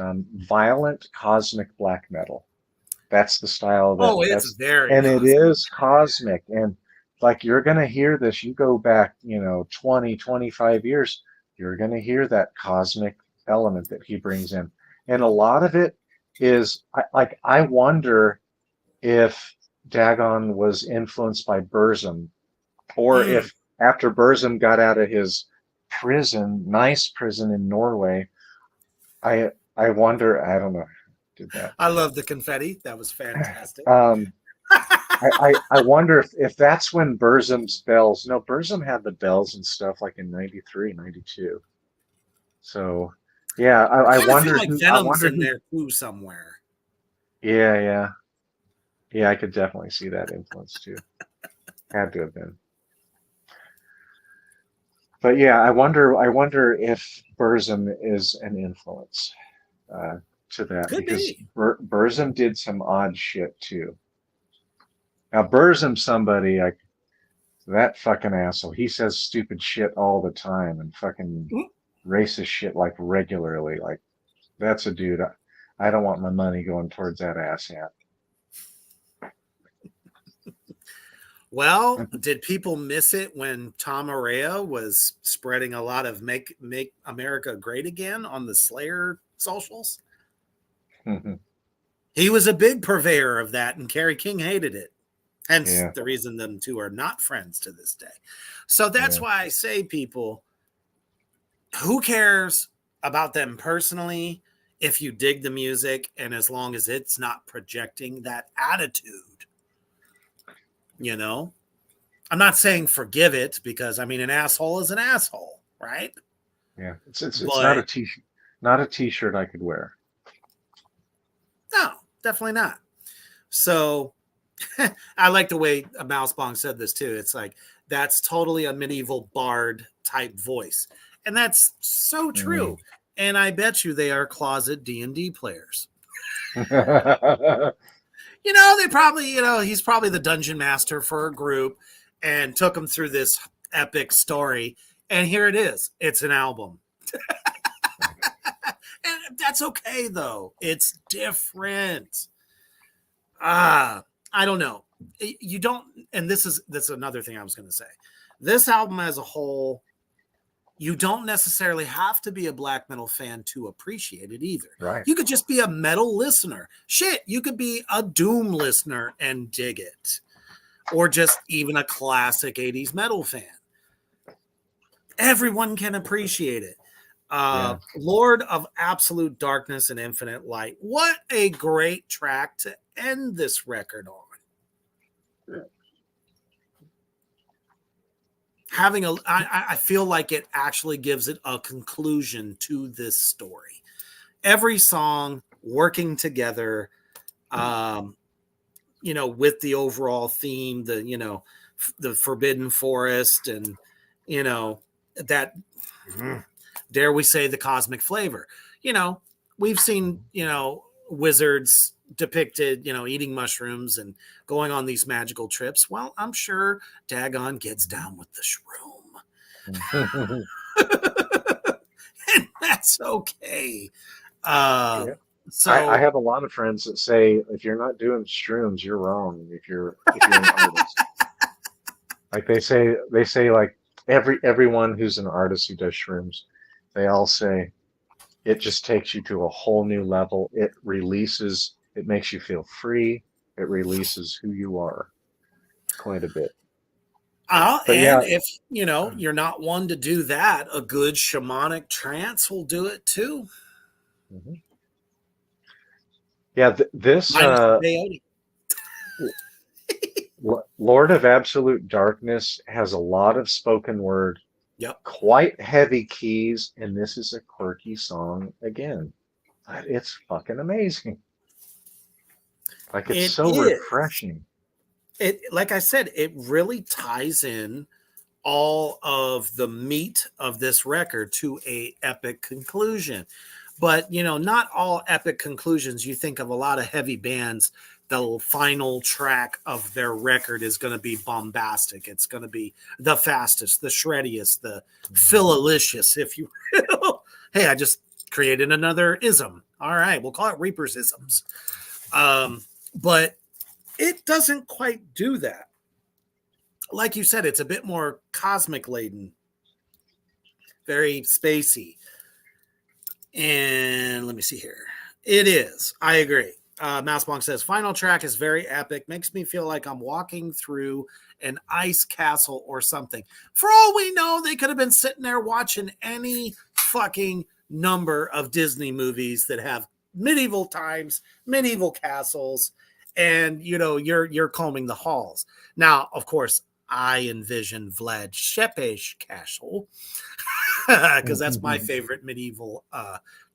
violent cosmic black metal. That's the style that it's very and cosmic. It is cosmic. And like, you're going to hear this, you go back, 20, 25 years, you're going to hear that cosmic element that he brings in. And a lot of it is I wonder if Dagon was influenced by Burzum, or if after Burzum got out of his nice prison in Norway, I wonder, I don't know, did that. I love the confetti. That was fantastic. I wonder if that's when Burzum's bells. No, Burzum had the bells and stuff like in 93, 92. So, yeah, I wonder. Feel like Venom's in there too somewhere. Yeah. I could definitely see that influence too. Had to have been. But yeah, I wonder if Burzum is an influence to that. Could because be. Burzum did some odd shit too. Now, Burzum, somebody like that fucking asshole. He says stupid shit all the time and fucking racist shit like regularly. Like, that's a dude. I don't want my money going towards that asshat. Well, did people miss it when Tom Araya was spreading a lot of make America great again on the Slayer socials? He was a big purveyor of that, and Kerry King hated it. Hence the reason them two are not friends to this day. So that's why I say, people, who cares about them personally if you dig the music, and as long as it's not projecting that attitude. I'm not saying forgive it, because an asshole is an asshole, right? Yeah, it's not a t-shirt, not a t-shirt I could wear. No, definitely not. So I like the way Mouse Bong said this too. It's like, that's totally a medieval bard type voice, and that's so true. And I bet you they are closet D&D players. They probably, he's probably the dungeon master for a group and took them through this epic story. And here it is. It's an album. And that's okay, though. It's different. I don't know. You don't, and this is another thing I was going to say. This album as a whole, you don't necessarily have to be a black metal fan to appreciate it either. Right. You could just be a metal listener. Shit, you could be a Doom listener and dig it. Or just even a classic 80s metal fan. Everyone can appreciate it. Lord of Absolute Darkness and Infinite Light. What a great track to end this record on. I feel like it actually gives it a conclusion to this story. Every song working together, with the overall theme, the Forbidden Forest, and that, dare we say, the cosmic flavor. We've seen wizards depicted eating mushrooms and going on these magical trips. Well, I'm sure Dagon gets down with the shroom. And that's okay. Yeah. So I have a lot of friends that say if you're not doing shrooms, you're wrong. If you're an artist, like they say like everyone who's an artist who does shrooms, they all say it just takes you to a whole new level. It makes you feel free. It releases who you are quite a bit. But and yeah, if you're not one to do that, a good shamanic trance will do it too. mhm. Yeah, this Minus the peyote. Lord of Absolute Darkness has a lot of spoken word, Yep. quite heavy keys, and this is a quirky song again. But it's fucking amazing. Like it's It so is. refreshing. It, like I said, it really ties in all of the meat of this record to a epic conclusion. But not all epic conclusions. You think of a lot of heavy bands, the final track of their record is going to be bombastic. It's going to be the fastest, the shreddiest, the philolicious, if you will. Hey, I just created another ism. All right, we'll call it Reaper's isms. But it doesn't quite do that. Like you said, it's a bit more cosmic laden, very spacey. And let me see here. It is. I agree. Mousebonk says, final track is very epic. Makes me feel like I'm walking through an ice castle or something. For all we know, they could have been sitting there watching any fucking number of Disney movies that have medieval times, medieval castles, and you're combing the halls. Now, of course, I envision Vlad Tepes Castle because that's my favorite medieval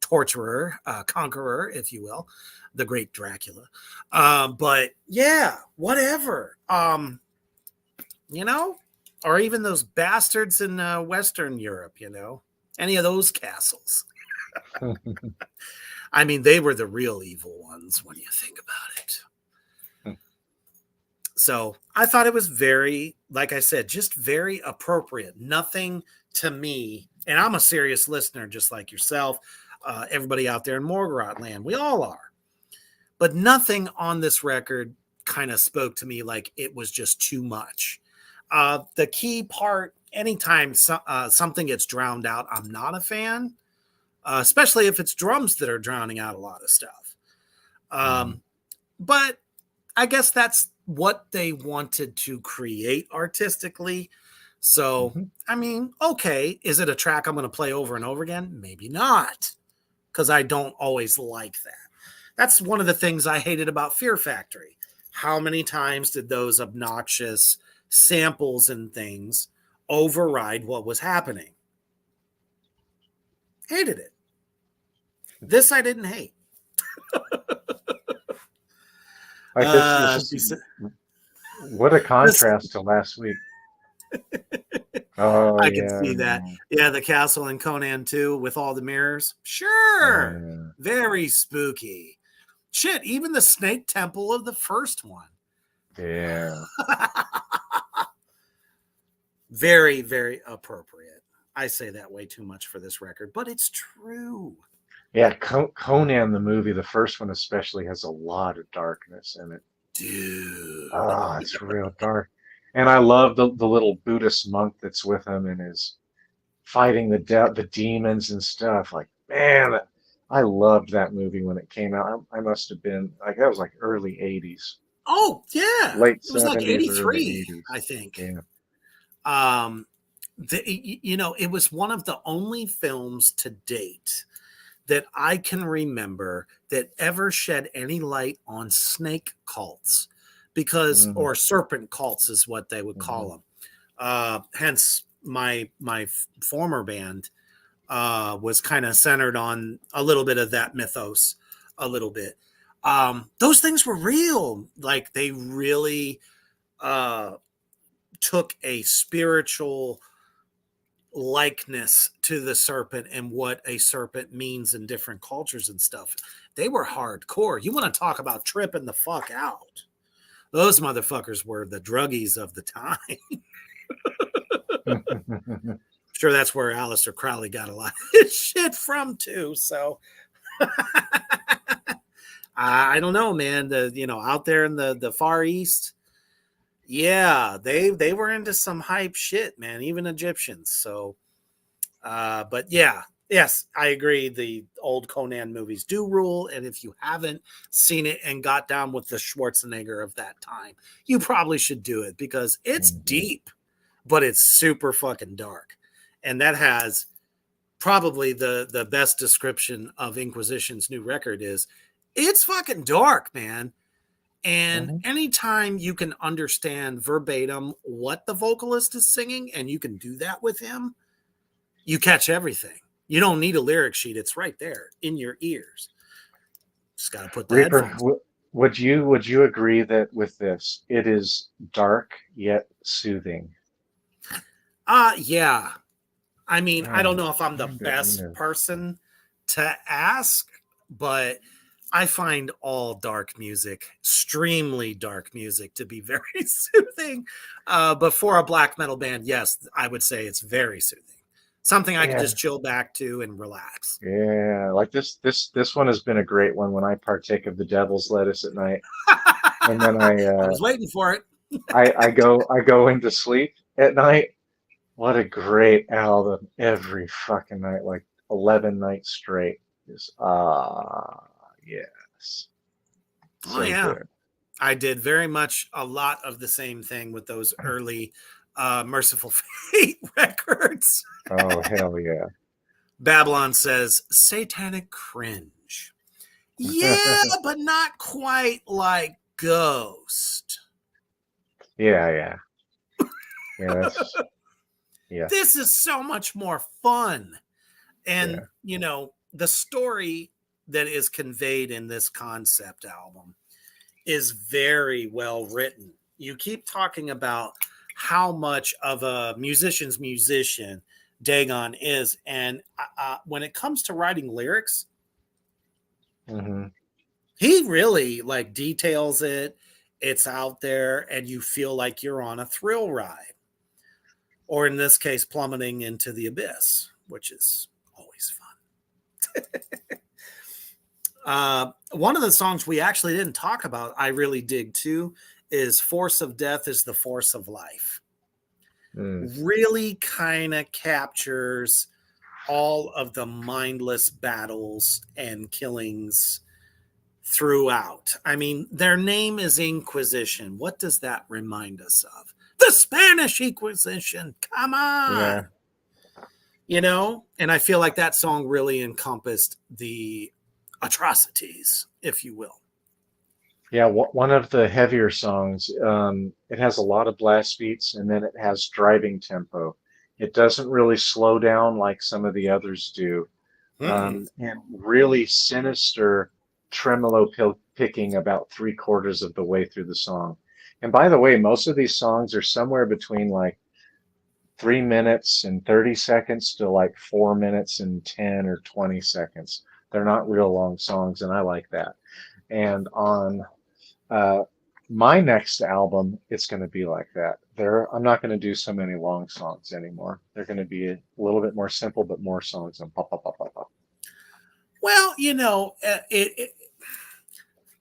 torturer, conqueror, if you will, the great Dracula. But yeah, whatever. Or even those bastards in Western Europe, any of those castles. I mean, they were the real evil ones when you think about it. So I thought it was very, like I said, just very appropriate. Nothing to me, and I'm a serious listener, just like yourself, everybody out there in Morgarath land. We all are. But nothing on this record kind of spoke to me like it was just too much. The key part, anytime something gets drowned out, I'm not a fan, especially if it's drums that are drowning out a lot of stuff. But I guess that's what they wanted to create artistically. So, I mean, okay, is it a track I'm going to play over and over again? Maybe not, because I don't always like that. That's one of the things I hated about Fear Factory. How many times did those obnoxious samples and things override what was happening? Hated it. This I didn't hate. Like this is what a contrast to last week. Oh, I can yeah. see that. Yeah, the castle in Conan 2 with all the mirrors. Sure. Oh, yeah. Very spooky. Shit, even the snake temple of the first one. Yeah. Very, very appropriate. I say that way too much for this record, but it's true. Yeah, Conan the movie, the first one especially, has a lot of darkness in it. Dude. Ah, it's real dark. And I love the little Buddhist monk that's with him and is fighting the demons and stuff. Like, man, I loved that movie when it came out. I must have been like that was like early '80s, Oh, yeah. late It was like '70s, early 83, '80s. I think. Yeah. It was one of the only films to date that I can remember that ever shed any light on snake cults. because, Mhm. or serpent cults is what they would call Mhm. them. Hence my former band was kind of centered on a little bit of that mythos, a little bit. Those things were real. Like they really took a spiritual likeness to the serpent and what a serpent means in different cultures and stuff. They were hardcore. You want to talk about tripping the fuck out? Those motherfuckers were the druggies of the time. Sure, that's where Aleister Crowley got a lot of his shit from too. So I don't know, man. Out there in the Far East, yeah, they were into some hype shit, man. Even Egyptians. So, but yeah, yes, I agree. The old Conan movies do rule, and if you haven't seen it and got down with the Schwarzenegger of that time, you probably should do it because it's Mhm. deep, but it's super fucking dark, and that has probably the best description of Inquisition's new record is it's fucking dark, man. And Mhm. anytime you can understand verbatim what the vocalist is singing and you can do that with him, you catch everything. You don't need a lyric sheet. It's right there in your ears. Just got to put the Reaper, headphones. would you agree that with this, it is dark yet soothing? Yeah. I mean, I don't Oh, know if I'm the best kinda. person to ask, but I find all dark music, extremely dark music, to be very soothing. But for a black metal band, yes, I would say it's very soothing. Something I can Yeah, just chill back to and relax. yeah. Like this one has been a great one when I partake of the devil's lettuce at night, and then I was waiting for it. I go into sleep at night. What a great album every fucking night, like 11 nights straight. Just yes, Oh, so yeah. good. I did very much a lot of the same thing with those early Merciful Fate records. Oh hell yeah. Babylon says satanic cringe. Yeah, but not quite like Ghost. Yeah, yeah. Yeah, that's yeah, This is so much more fun. And, yeah. the story that is conveyed in this concept album is very well written. You keep talking about how much of a musician's musician Dagon is. And when it comes to writing lyrics, Hmm. he really like details it. It's out there, and you feel like you're on a thrill ride, or in this case, plummeting into the abyss, which is always fun. One of the songs we actually didn't talk about, I really dig too, is Force of Death is the Force of Life. Mm. Really kind of captures all of the mindless battles and killings throughout. I mean, their name is Inquisition. What does that remind us of? The Spanish Inquisition. Come Yeah. on. And I feel like that song really encompassed the atrocities, if you will. Yeah, one of the heavier songs, it has a lot of blast beats and then it has driving tempo. It doesn't really slow down like some of the others do. Mm-mm. And really sinister tremolo picking about three-quarters of the way through the song. And by the way, most of these songs are somewhere between like 3 minutes and 30 seconds to like 4 minutes and 10 or 20 seconds. They're not real long songs, and I like that. And on uh, my next album, it's going to be like that. I'm not going to do so many long songs anymore. They're going to be a little bit more simple, but more songs and pop, pop, pop, pop, pop. Well,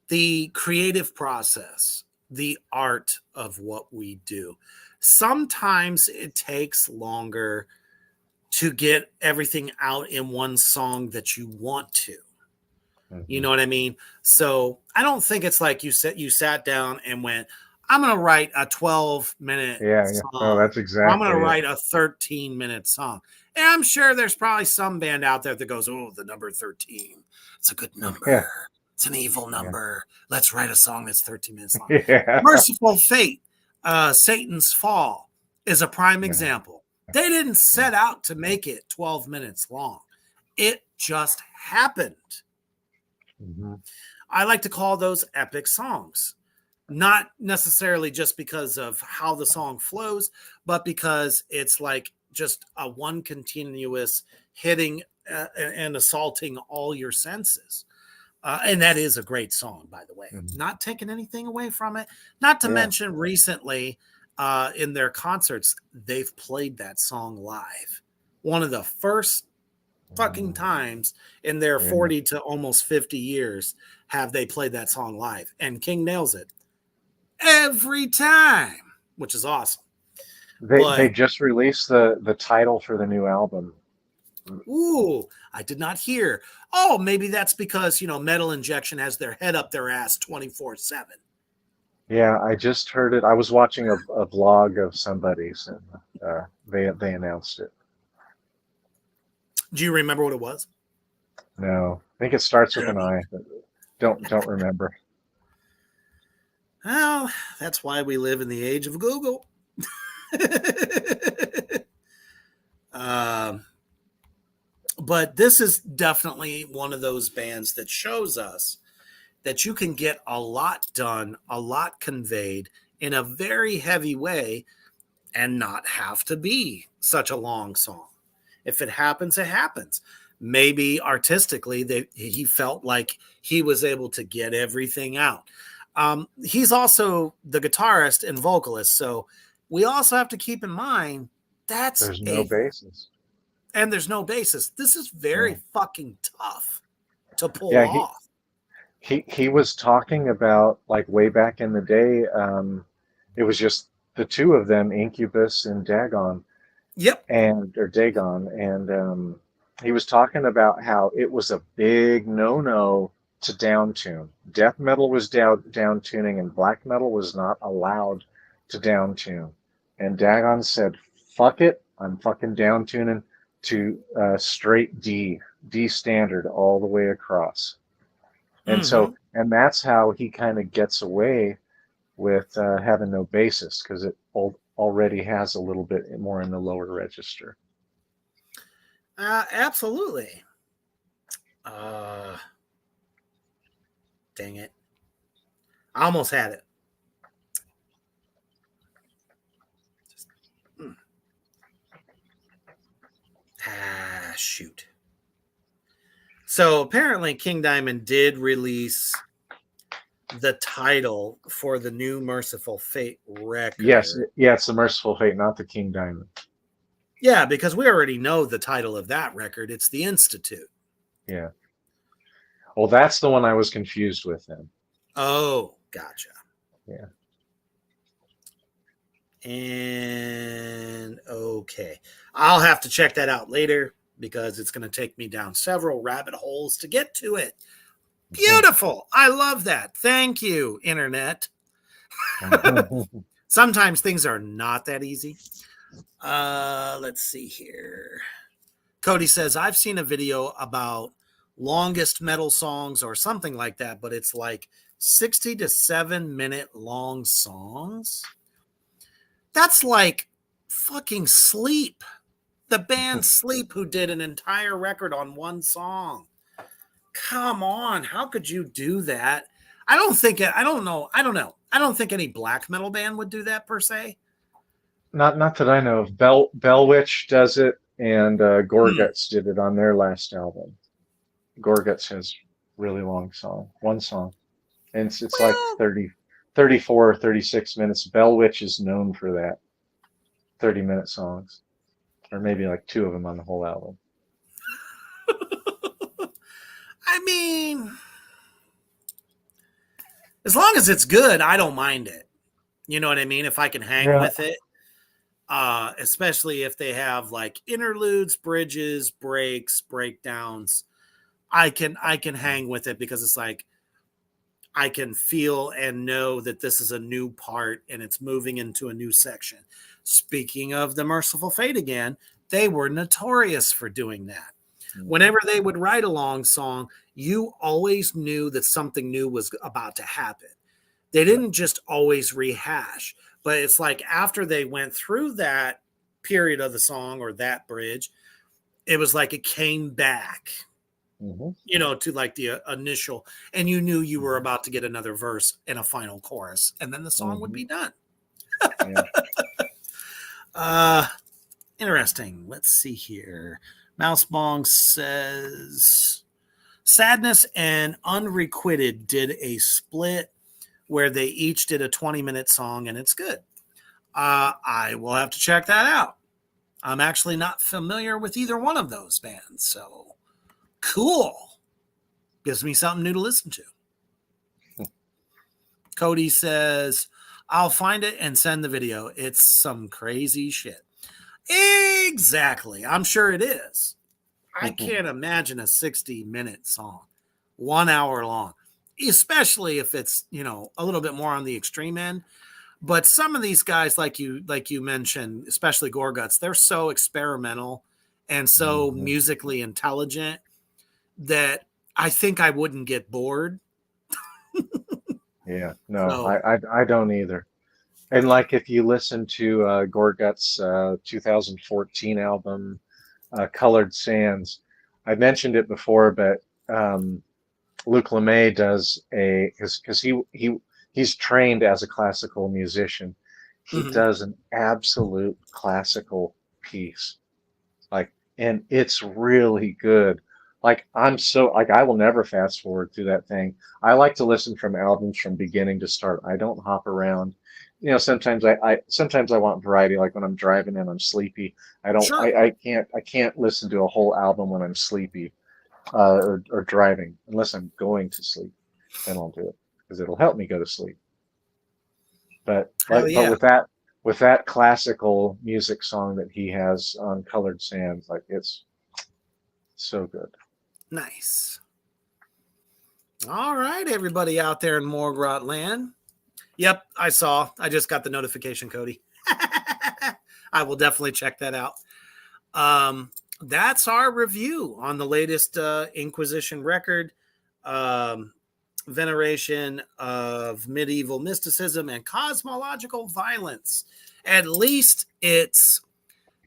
the creative process, the art of what we do, sometimes it takes longer to get everything out in one song that you want to. You Hmm. know what I mean? So I don't think it's like you sat down and went, I'm gonna write a 12-minute Yeah, yeah. No, song, that's or I'm gonna exactly it. write a 13-minute song. And I'm sure there's probably some band out there that goes, oh, the number 13. It's a good number. Yeah. It's an evil number. Let's write a song that's 13 minutes long. Yeah. Merciful Fate, Satan's Fall is a prime example. They didn't set out to make it 12 minutes long. It just happened. Mm-hmm. I like to call those epic songs. Not necessarily just because of how the song flows, but because it's like just a one continuous hitting and assaulting all your senses. And that is a great song, by the way. Mm-hmm. Not taking anything away from it. Not to mention recently in their concerts, they've played that song live. One of the first fucking times in their 40 to almost 50 years have they played that song live. And King nails it every time, which is awesome. They just released the title for the new album. Ooh, I did not hear. Oh, maybe that's because, Metal Injection has their head up their ass 24/7. Yeah, I just heard it. I was watching a vlog of somebody's, and they announced it. Do you remember what it was? No, I think it starts with an I, but don't remember. Well, that's why we live in the age of Google. But this is definitely one of those bands that shows us that you can get a lot done, a lot conveyed in a very heavy way and not have to be such a long song. If it happens, it happens. Maybe artistically, he felt like he was able to get everything out. He's also the guitarist and vocalist, so we also have to keep in mind There's no basis. And there's no basis. This is very fucking tough to pull Yeah, off. He was talking about, like, way back in the day, it was just the two of them, Incubus and Dagon. Yep. Or Dagon. And he was talking about how it was a big no-no to downtune. Death metal was down tuning, and black metal was not allowed to downtune. And Dagon said, fuck it, I'm fucking downtuning to straight D standard all the way across. And and that's how he kind of gets away with having no basis, because it already has a little bit more in the lower register. Absolutely. Dang it. I almost had it. Shoot. So apparently King Diamond did release the title for the new Merciful Fate record. Yes, it's the Merciful Fate, not the King Diamond. Yeah, because we already know the title of that record. It's The Institute. Yeah. Well, that's the one I was confused with then. Oh, gotcha. Yeah. And okay. I'll have to check that out later because it's going to take me down several rabbit holes to get to it. Beautiful. I love that. Thank you, Internet. Sometimes things are not that easy. Let's see here. Cody says, I've seen a video about longest metal songs or something like that, but it's like 60 to 7 minute long songs. That's like fucking Sleep. The band Sleep, who did an entire record on one song. Come on. How could you do that? I don't know. I don't think any black metal band would do that per se. Not that I know of. Bellwitch does it, and Gorguts did it on their last album. Gorguts has really long one song. And it's like 34 or 36 minutes. Bellwitch is known for that. 30-minute songs. Or maybe like 2 of them on the whole album. I mean, as long as it's good, I don't mind it. You know what I mean? If I can hang with it. Especially if they have like interludes, bridges, breaks, breakdowns. I can hang with it because it's like I can feel and know that this is a new part and it's moving into a new section. Speaking of the Merciful Fate again, they were notorious for doing that. Whenever they would write a long song, you always knew that something new was about to happen. They didn't just always rehash, but it's like after they went through that period of the song or that bridge, it was like it came back, to like the initial, and you knew you were about to get another verse and a final chorus, and then the song would be done. Interesting. Let's see here. Mousebong says Sadness and Unrequited did a split where they each did a 20-minute song, and it's good. I will have to check that out. I'm actually not familiar with either one of those bands, so cool. Gives me something new to listen to. Cody says, I'll find it and send the video. It's some crazy shit. Exactly. I'm sure it is. I can't imagine a 60-minute song, 1 hour long, especially if it's, a little bit more on the extreme end. But some of these guys, like you mentioned, especially Gorguts, they're so experimental and so musically intelligent that I think I wouldn't get bored. Yeah, no, I don't either. And like if you listen to Gorguts' 2014 album, Colored Sands, I mentioned it before, but Luc Lemay does because he's trained as a classical musician. He does an absolute classical piece, and it's really good. I will never fast forward through that thing. I like to listen from albums from beginning to start. I don't hop around. Sometimes I want variety, like when I'm driving and I'm sleepy. I can't listen to a whole album when I'm sleepy or driving unless I'm going to sleep. Then I'll do it because it'll help me go to sleep. But with that classical music song that he has on Colored Sands, it's so good. Nice. All right, everybody out there in Morgrot land. Yep, I saw. I just got the notification, Cody. I will definitely check that out. That's our review on the latest Inquisition record, Veneration of Medieval Mysticism and Cosmological Violence. At least it's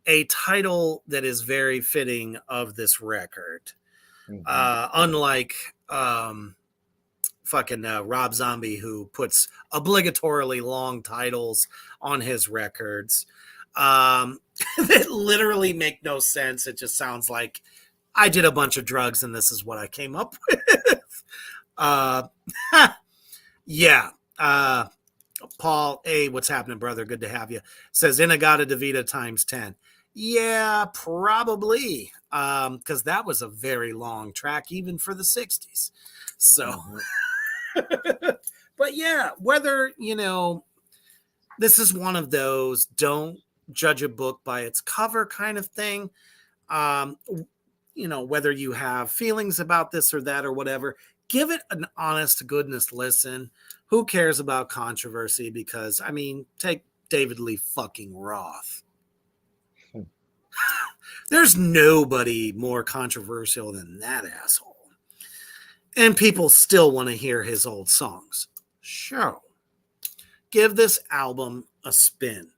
a title that is very fitting of this record. Unlike Rob Zombie, who puts obligatorily long titles on his records that literally make no sense. It just sounds like I did a bunch of drugs and this is what I came up with. Paul, hey, what's happening, brother? Good to have you. Says Inagata Devita times 10. Yeah, probably. Because that was a very long track, even for the 60s. So, but yeah, whether, this is one of those don't judge a book by its cover kind of thing. Whether you have feelings about this or that or whatever, give it an honest to goodness listen. Who cares about controversy? Because, take David Lee fucking Roth. There's nobody more controversial than that asshole. And people still want to hear his old songs. Sure. Give this album a spin,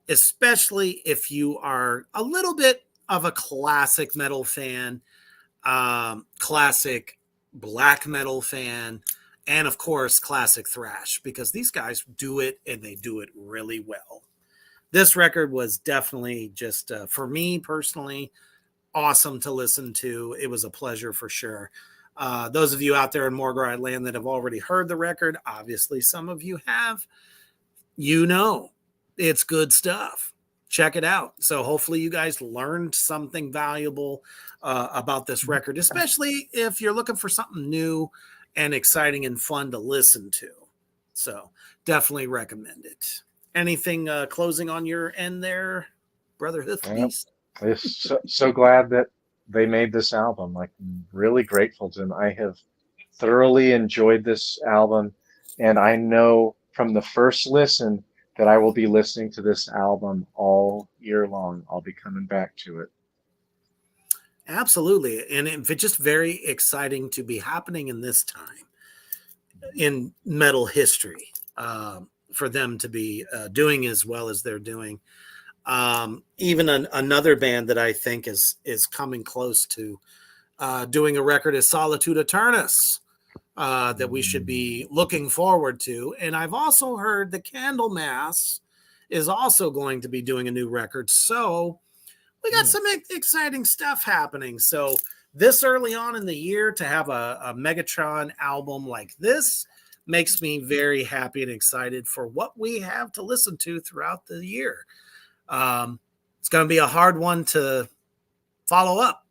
especially if you are a little bit of a classic metal fan, classic black metal fan, and of course, classic thrash, because these guys do it and they do it really well. This record was definitely just, for me personally, awesome to listen to. It was a pleasure for sure. Those of you out there in Morgrot land that have already heard the record, obviously some of you have, it's good stuff. Check it out. So hopefully you guys learned something valuable about this record, especially if you're looking for something new and exciting and fun to listen to. So definitely recommend it. Anything closing on your end there, Brother Hoof? I'm so glad that they made this album. I'm really grateful to them. I have thoroughly enjoyed this album, and I know from the first listen that I will be listening to this album all year long. I'll be coming back to it. Absolutely. And it's just very exciting to be happening in this time in metal history, for them to be doing as well as they're doing. Even another band that I think is coming close to doing a record is Solitude Eternus, that we should be looking forward to. And I've also heard the Candlemass is also going to be doing a new record. So we got some exciting stuff happening. So this early on in the year to have a Megatron album like this makes me very happy and excited for what we have to listen to throughout the year. It's going to be a hard one to follow up,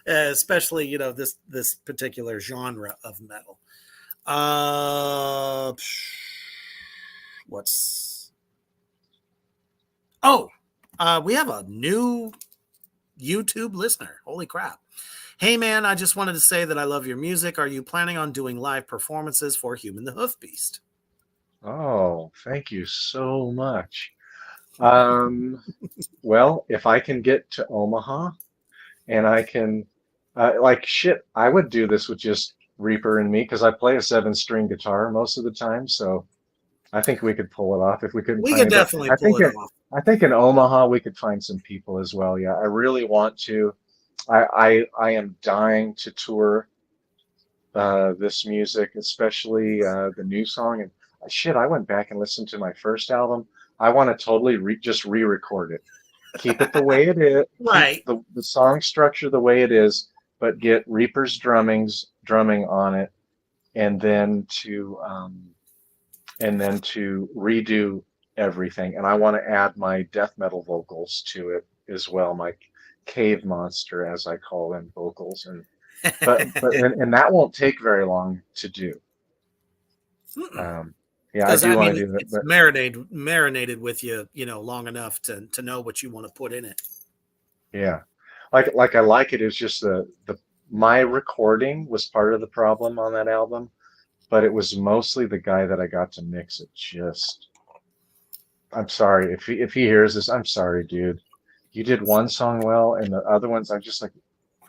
especially, you know, this particular genre of metal. We have a new YouTube listener. Holy crap. Hey man, I just wanted to say that I love your music. Are you planning on doing live performances for Human the Hoof Beast? Oh, thank you so much. Well, if I can get to Omaha and I can, like shit, I would do this with just Reaper and me because I play a 7-string guitar most of the time. So I think we could pull it off if we couldn't We find could anybody. definitely pull it off. I think in Omaha we could find some people as well. Yeah, I really want to. I am dying to tour this music, especially the new song. And shit, I went back and listened to my first album. I want to totally just re-record it. Keep it the way it is. Right. Keep the song structure the way it is, but get Reaper's drumming on it, and then to redo everything. And I want to add my death metal vocals to it as well, my cave monster, as I call them, vocals. And that won't take very long to do. Yeah, I do want to do that. It's marinated with you, you know, long enough to know what you want to put in it. Yeah, like I like it. It's just my recording was part of the problem on that album, but it was mostly the guy that I got to mix it. Just, I'm sorry if he hears this. I'm sorry, dude. You did one song well, and the other ones I'm just like,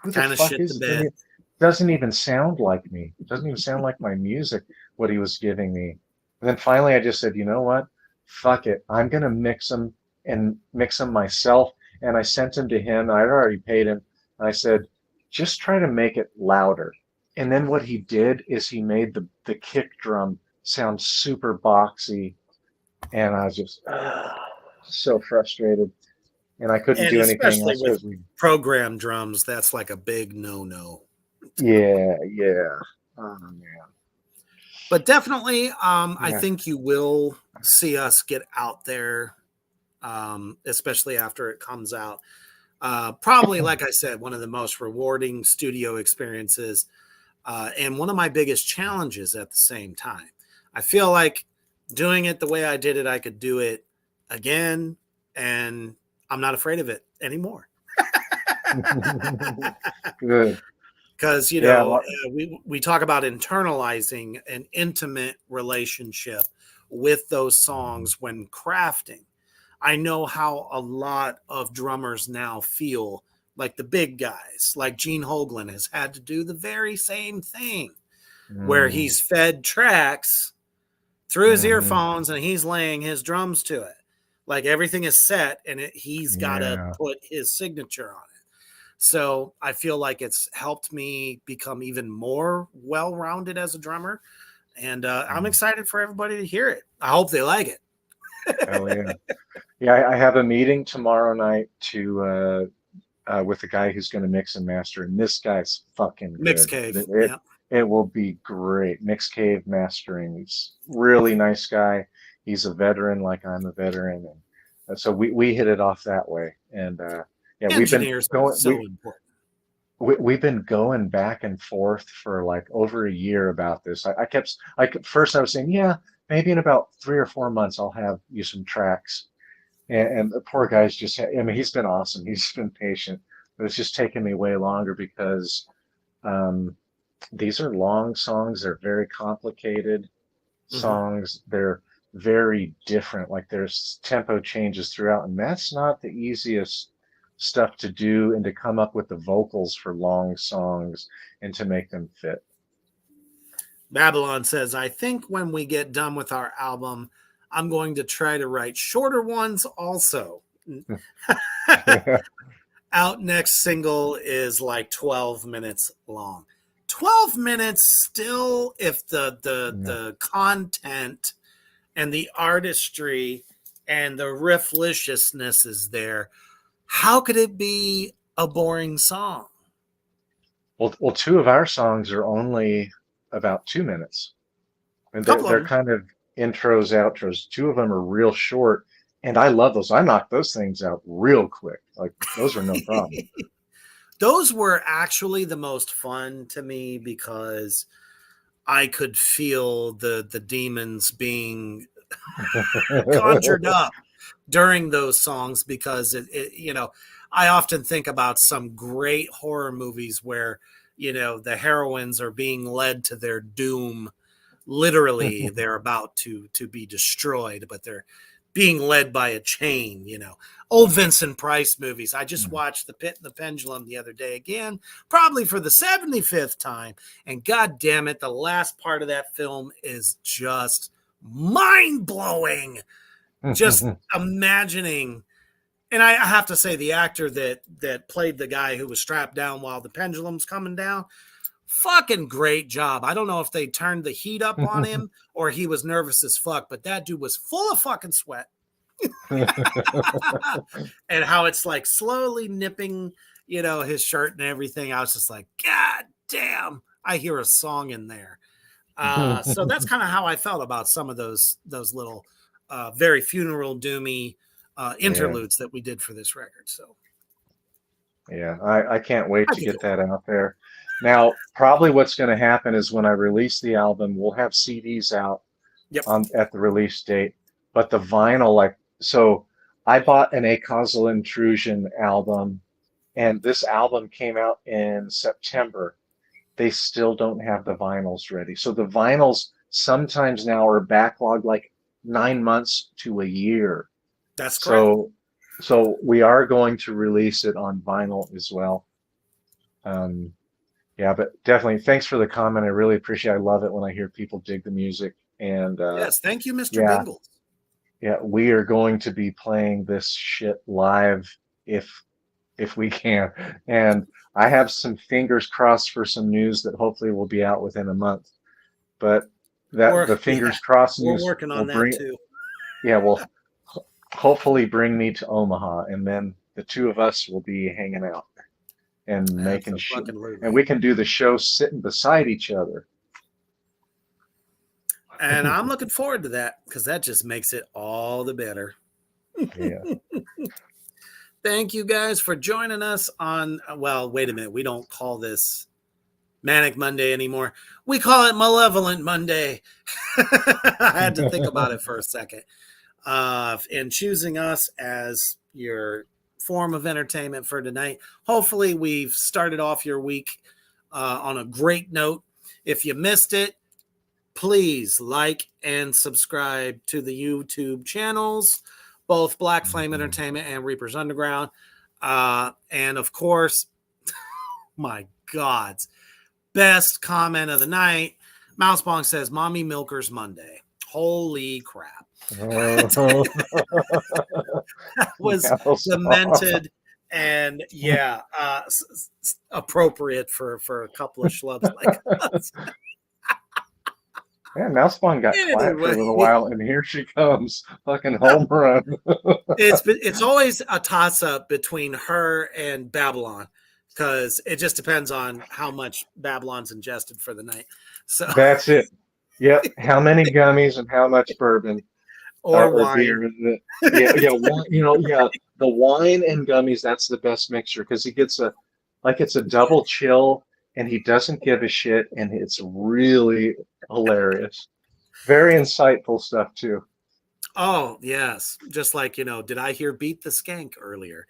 who the Kind of fuck shit is the bed. it? Doesn't even sound like me. It doesn't even sound like my music. What he was giving me. And then finally, I just said, you know what? Fuck it. I'm gonna mix them myself. And I sent them to him. I'd already paid him. And I said, just try to make it louder. And then what he did is he made the kick drum sound super boxy, and I was just so frustrated. And I couldn't do anything especially else. with program drums, that's like a big no. Yeah. Oh man. But definitely, Yeah. I think you will see us get out there, especially after it comes out. Probably, like I said, one of the most rewarding studio experiences, and one of my biggest challenges at the same time. I feel like doing it the way I did it, I could do it again, and I'm not afraid of it anymore. Good. Because, you Yeah. know, we talk about internalizing an intimate relationship with those songs when crafting. I know how a lot of drummers now feel, like the big guys, like Gene Hoglan has had to do the very same thing, where he's fed tracks through his earphones and he's laying his drums to it. Like everything is set and he's got to put his signature on it. So I feel like it's helped me become even more well-rounded as a drummer. And I'm excited for everybody to hear it. I hope they like it. Hell yeah. Yeah, I have a meeting tomorrow night to with the guy who's going to mix and master, and this guy's fucking good. Mix Cave. It will be great. Mix Cave Mastering. He's really nice guy. He's a veteran, like I'm a veteran, and so we hit it off that way. And yeah, Engineers are so important. We've been going back and forth for like over a year about this. First I was saying, yeah, maybe in about 3 or 4 months I'll have you some tracks. And the poor guy's just, I mean, he's been awesome. He's been patient, but it's just taken me way longer because these are long songs. They're very complicated songs. They're very different. Like there's tempo changes throughout, and that's not the easiest stuff to do and to come up with the vocals for long songs and to make them fit. Babylon says, I think when we get done with our album, I'm going to try to write shorter ones also. Out next single is like 12 minutes long. 12 minutes still, if the content and the artistry and the riffliciousness is there, how could it be a boring song? Well, two of our songs are only about 2 minutes. And they're kind of intros, outros. Two of them are real short. And I love those. I knock those things out real quick. Like, those are no problem. Those were actually the most fun to me because I could feel the demons being conjured up during those songs, because I often think about some great horror movies where, the heroines are being led to their doom. Literally, they're about to be destroyed, but they're being led by a chain, Old Vincent Price movies. I just watched The Pit and the Pendulum the other day again, probably for the 75th time. And God damn it, the last part of that film is just mind-blowing. Just imagining. And I have to say, the actor that played the guy who was strapped down while the pendulum's coming down, fucking great job. I don't know if they turned the heat up on him or he was nervous as fuck, but that dude was full of fucking sweat. And how it's like slowly nipping, his shirt and everything. I was just like, God damn, I hear a song in there. So that's kind of how I felt about some of those little very funeral doomy interludes that we did for this record. So yeah, I can't wait to get that out there. Now, probably what's going to happen is when I release the album, we'll have CDs out at the release date, but the vinyl, so I bought an Acausal Intrusion album, and this album came out in September. They still don't have the vinyls ready. So the vinyls sometimes now are backlogged like 9 months to a year. That's correct. So we are going to release it on vinyl as well. Yeah, but definitely thanks for the comment. I really appreciate it. I love it when I hear people dig the music. And yes, thank you, Mr. Bingles. Yeah, we are going to be playing this shit live if we can. And I have some fingers crossed for some news that hopefully will be out within a month. But the fingers crossed news, we're working on that too. Yeah, will hopefully bring me to Omaha, and then the two of us will be hanging out and making shit. And we can do the show sitting beside each other. And I'm looking forward to that, because that just makes it all the better. Yeah. Thank you guys for joining us on, well, wait a minute. We don't call this Manic Monday anymore. We call it Malevolent Monday. I had to think about it for a second. And choosing us as your form of entertainment for tonight. Hopefully we've started off your week on a great note. If you missed it, please like and subscribe to the YouTube channels, both Black Flame Entertainment and Reaper's Underground. And of course, my God's best comment of the night, Mousebong says, Mommy Milker's Monday. Holy crap. That was demented and appropriate for a couple of schlubs like us. Yeah, Mousebong got quiet for a little while, and here she comes, fucking home run. It's always a toss-up between her and Babylon, because it just depends on how much Babylon's ingested for the night. So that's it. Yep. How many gummies and how much bourbon or wine? Beer is it? Yeah. The wine and gummies. That's the best mixture, because he gets it's a double chill. And he doesn't give a shit, and it's really hilarious. Very insightful stuff, too. Oh, yes. Just like, did I hear Beat the Skank earlier?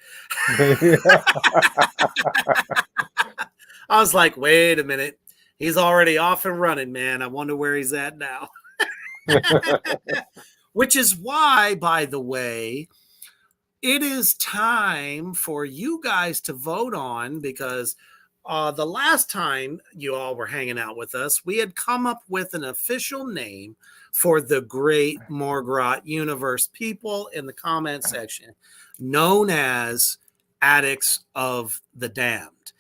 I was like, wait a minute. He's already off and running, man. I wonder where he's at now. Which is why, by the way, it is time for you guys to vote on, because the last time you all were hanging out with us, we had come up with an official name for the great Morgrot universe people in the comment section, known as Addicts of the Damned.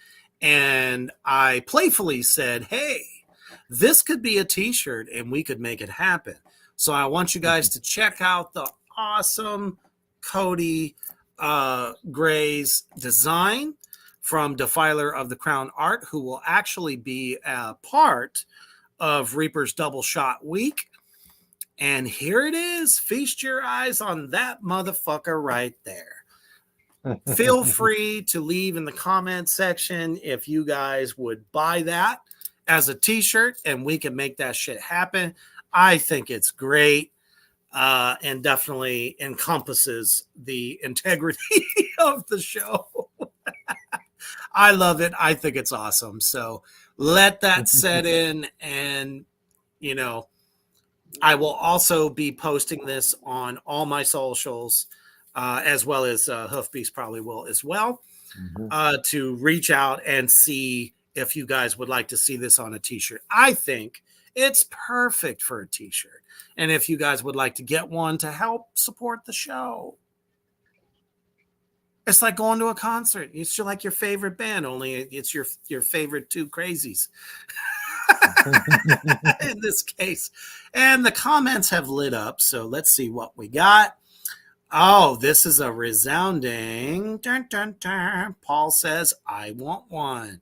And I playfully said, hey, this could be a t-shirt and we could make it happen. So I want you guys to check out the awesome Cody Gray's design from Defiler of the Crown Art, who will actually be a part of Reaper's Double Shot Week. And here it is. Feast your eyes on that motherfucker right there. Feel free to leave in the comment section if you guys would buy that as a t-shirt, and we can make that shit happen. I think it's great. And definitely encompasses the integrity of the show. I love it. I think it's awesome. So let that set in. And, you know, I will also be posting this on all my socials, as well as Hoofbeast probably will as well, to reach out and see if you guys would like to see this on a t-shirt. I think it's perfect for a t-shirt. And if you guys would like to get one to help support the show, it's like going to a concert. It's like your favorite band, only it's your favorite two crazies in this case. And the comments have lit up, so let's see what we got. Oh, this is a resounding dun, dun, dun. Paul says, I want one.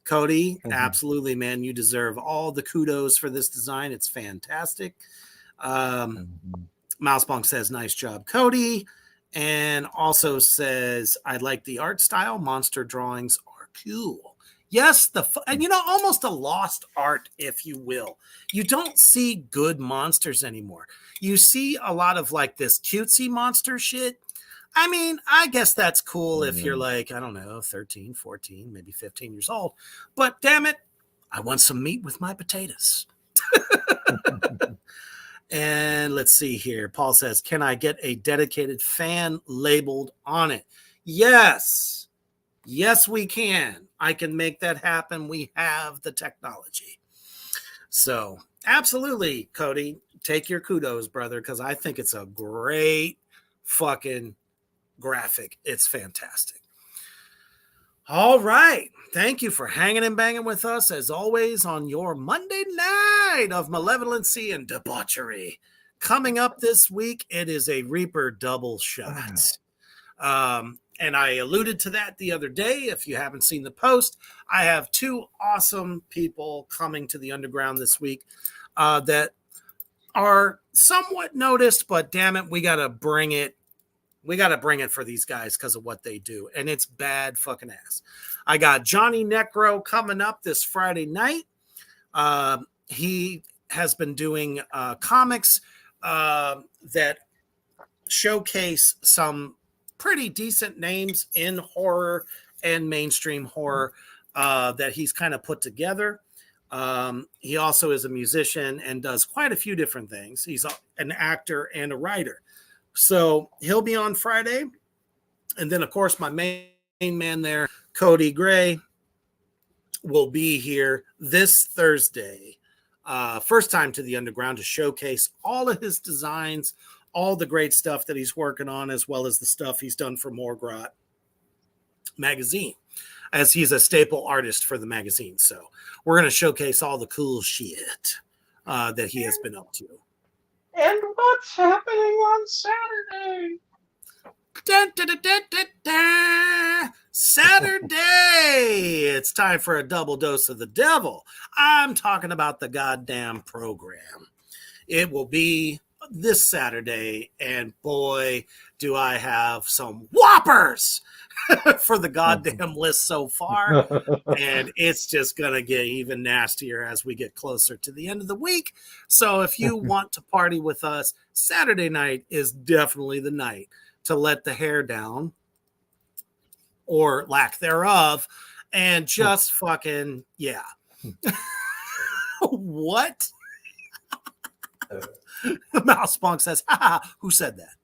Cody, absolutely, man. You deserve all the kudos for this design. It's fantastic. Mousebonk says, nice job, Cody. And also says, I like the art style. Monster drawings are cool. Yes, and you know, almost a lost art, if you will. You don't see good monsters anymore. You see a lot of like this cutesy monster shit. I mean, I guess that's cool if you're like, I don't know, 13, 14, maybe 15 years old. But damn it, I want some meat with my potatoes. And let's see here. Paul says, can I get a dedicated fan labeled on it? Yes. Yes, we can. I can make that happen. We have the technology. So absolutely, Cody, take your kudos, brother, because I think it's a great fucking graphic. It's fantastic. All right. Thank you for hanging and banging with us, as always, on your Monday night of malevolency and debauchery. Coming up this week, it is a Reaper double shot. And I alluded to that the other day. If you haven't seen the post, I have two awesome people coming to the underground this week that are somewhat noticed, but damn it, we got to bring it. We got to bring it for these guys because of what they do. And it's bad fucking ass. I got Johnny Necro coming up this Friday night. He has been doing comics that showcase some pretty decent names in horror and mainstream horror that he's kind of put together. He also is a musician and does quite a few different things. He's an actor and a writer. So he'll be on Friday. And then, of course, my main man there, Cody Gray, will be here this Thursday. First time to the underground to showcase all of his designs, all the great stuff that he's working on, as well as the stuff he's done for Morgrot magazine, as he's a staple artist for the magazine. So we're going to showcase all the cool shit that he has been up to. And what's happening on Saturday? Dun, dun, dun, dun, dun, dun. Saturday. It's time for a double dose of the devil. I'm talking about the goddamn program. It will be this Saturday, and boy, do I have some whoppers for the goddamn list so far. And it's just going to get even nastier as we get closer to the end of the week. So if you want to party with us, Saturday night is definitely the night to let the hair down, or lack thereof, and just fucking, yeah. What? Mousebonk says, haha, who said that?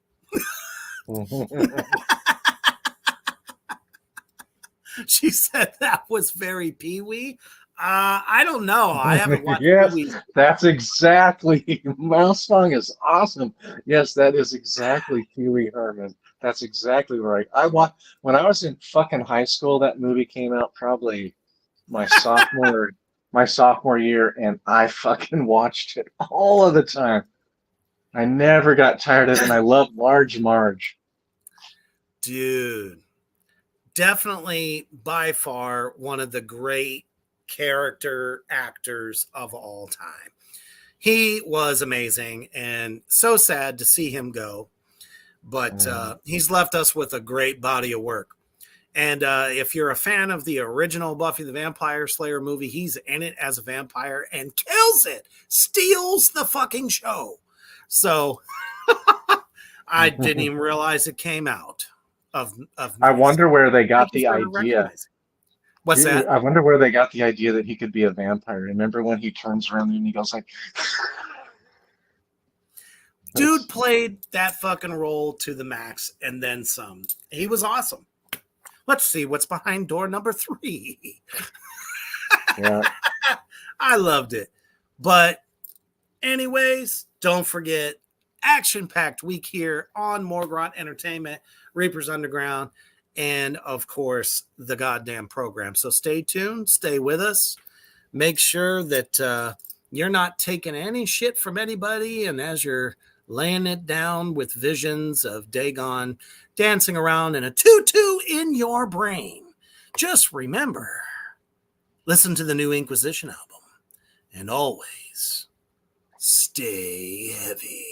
She said that was very Pee-wee. I don't know. I haven't watched Yes, Pee-wee's. that's exactly. Mouse Song is awesome. Yes, that is exactly Pee Wee Herman. That's exactly right. I watched when I was in fucking high school. That movie came out probably my sophomore year, and I fucking watched it all of the time. I never got tired of it, and I love Large Marge. Dude, definitely by far one of the great character actors of all time. He was amazing and so sad to see him go, but he's left us with a great body of work. And if you're a fan of the original Buffy the Vampire Slayer movie, he's in it as a vampire and kills it, steals the fucking show. So I didn't even realize it came out of I movies. wonder where they I got just the started idea. recognizing. What's that? I wonder where they got the idea that he could be a vampire. Remember when he turns around and he goes like, Dude played that fucking role to the max and then some. He was awesome. Let's see what's behind door number 3. yeah. I loved it. But anyways, don't forget, action-packed week here on Morgrot Entertainment, Reapers Underground, and of course, the goddamn program. So stay tuned, stay with us. Make sure that you're not taking any shit from anybody, and as you're laying it down with visions of Dagon dancing around in a tutu in your brain, just remember, listen to the new Inquisition album, and always stay heavy.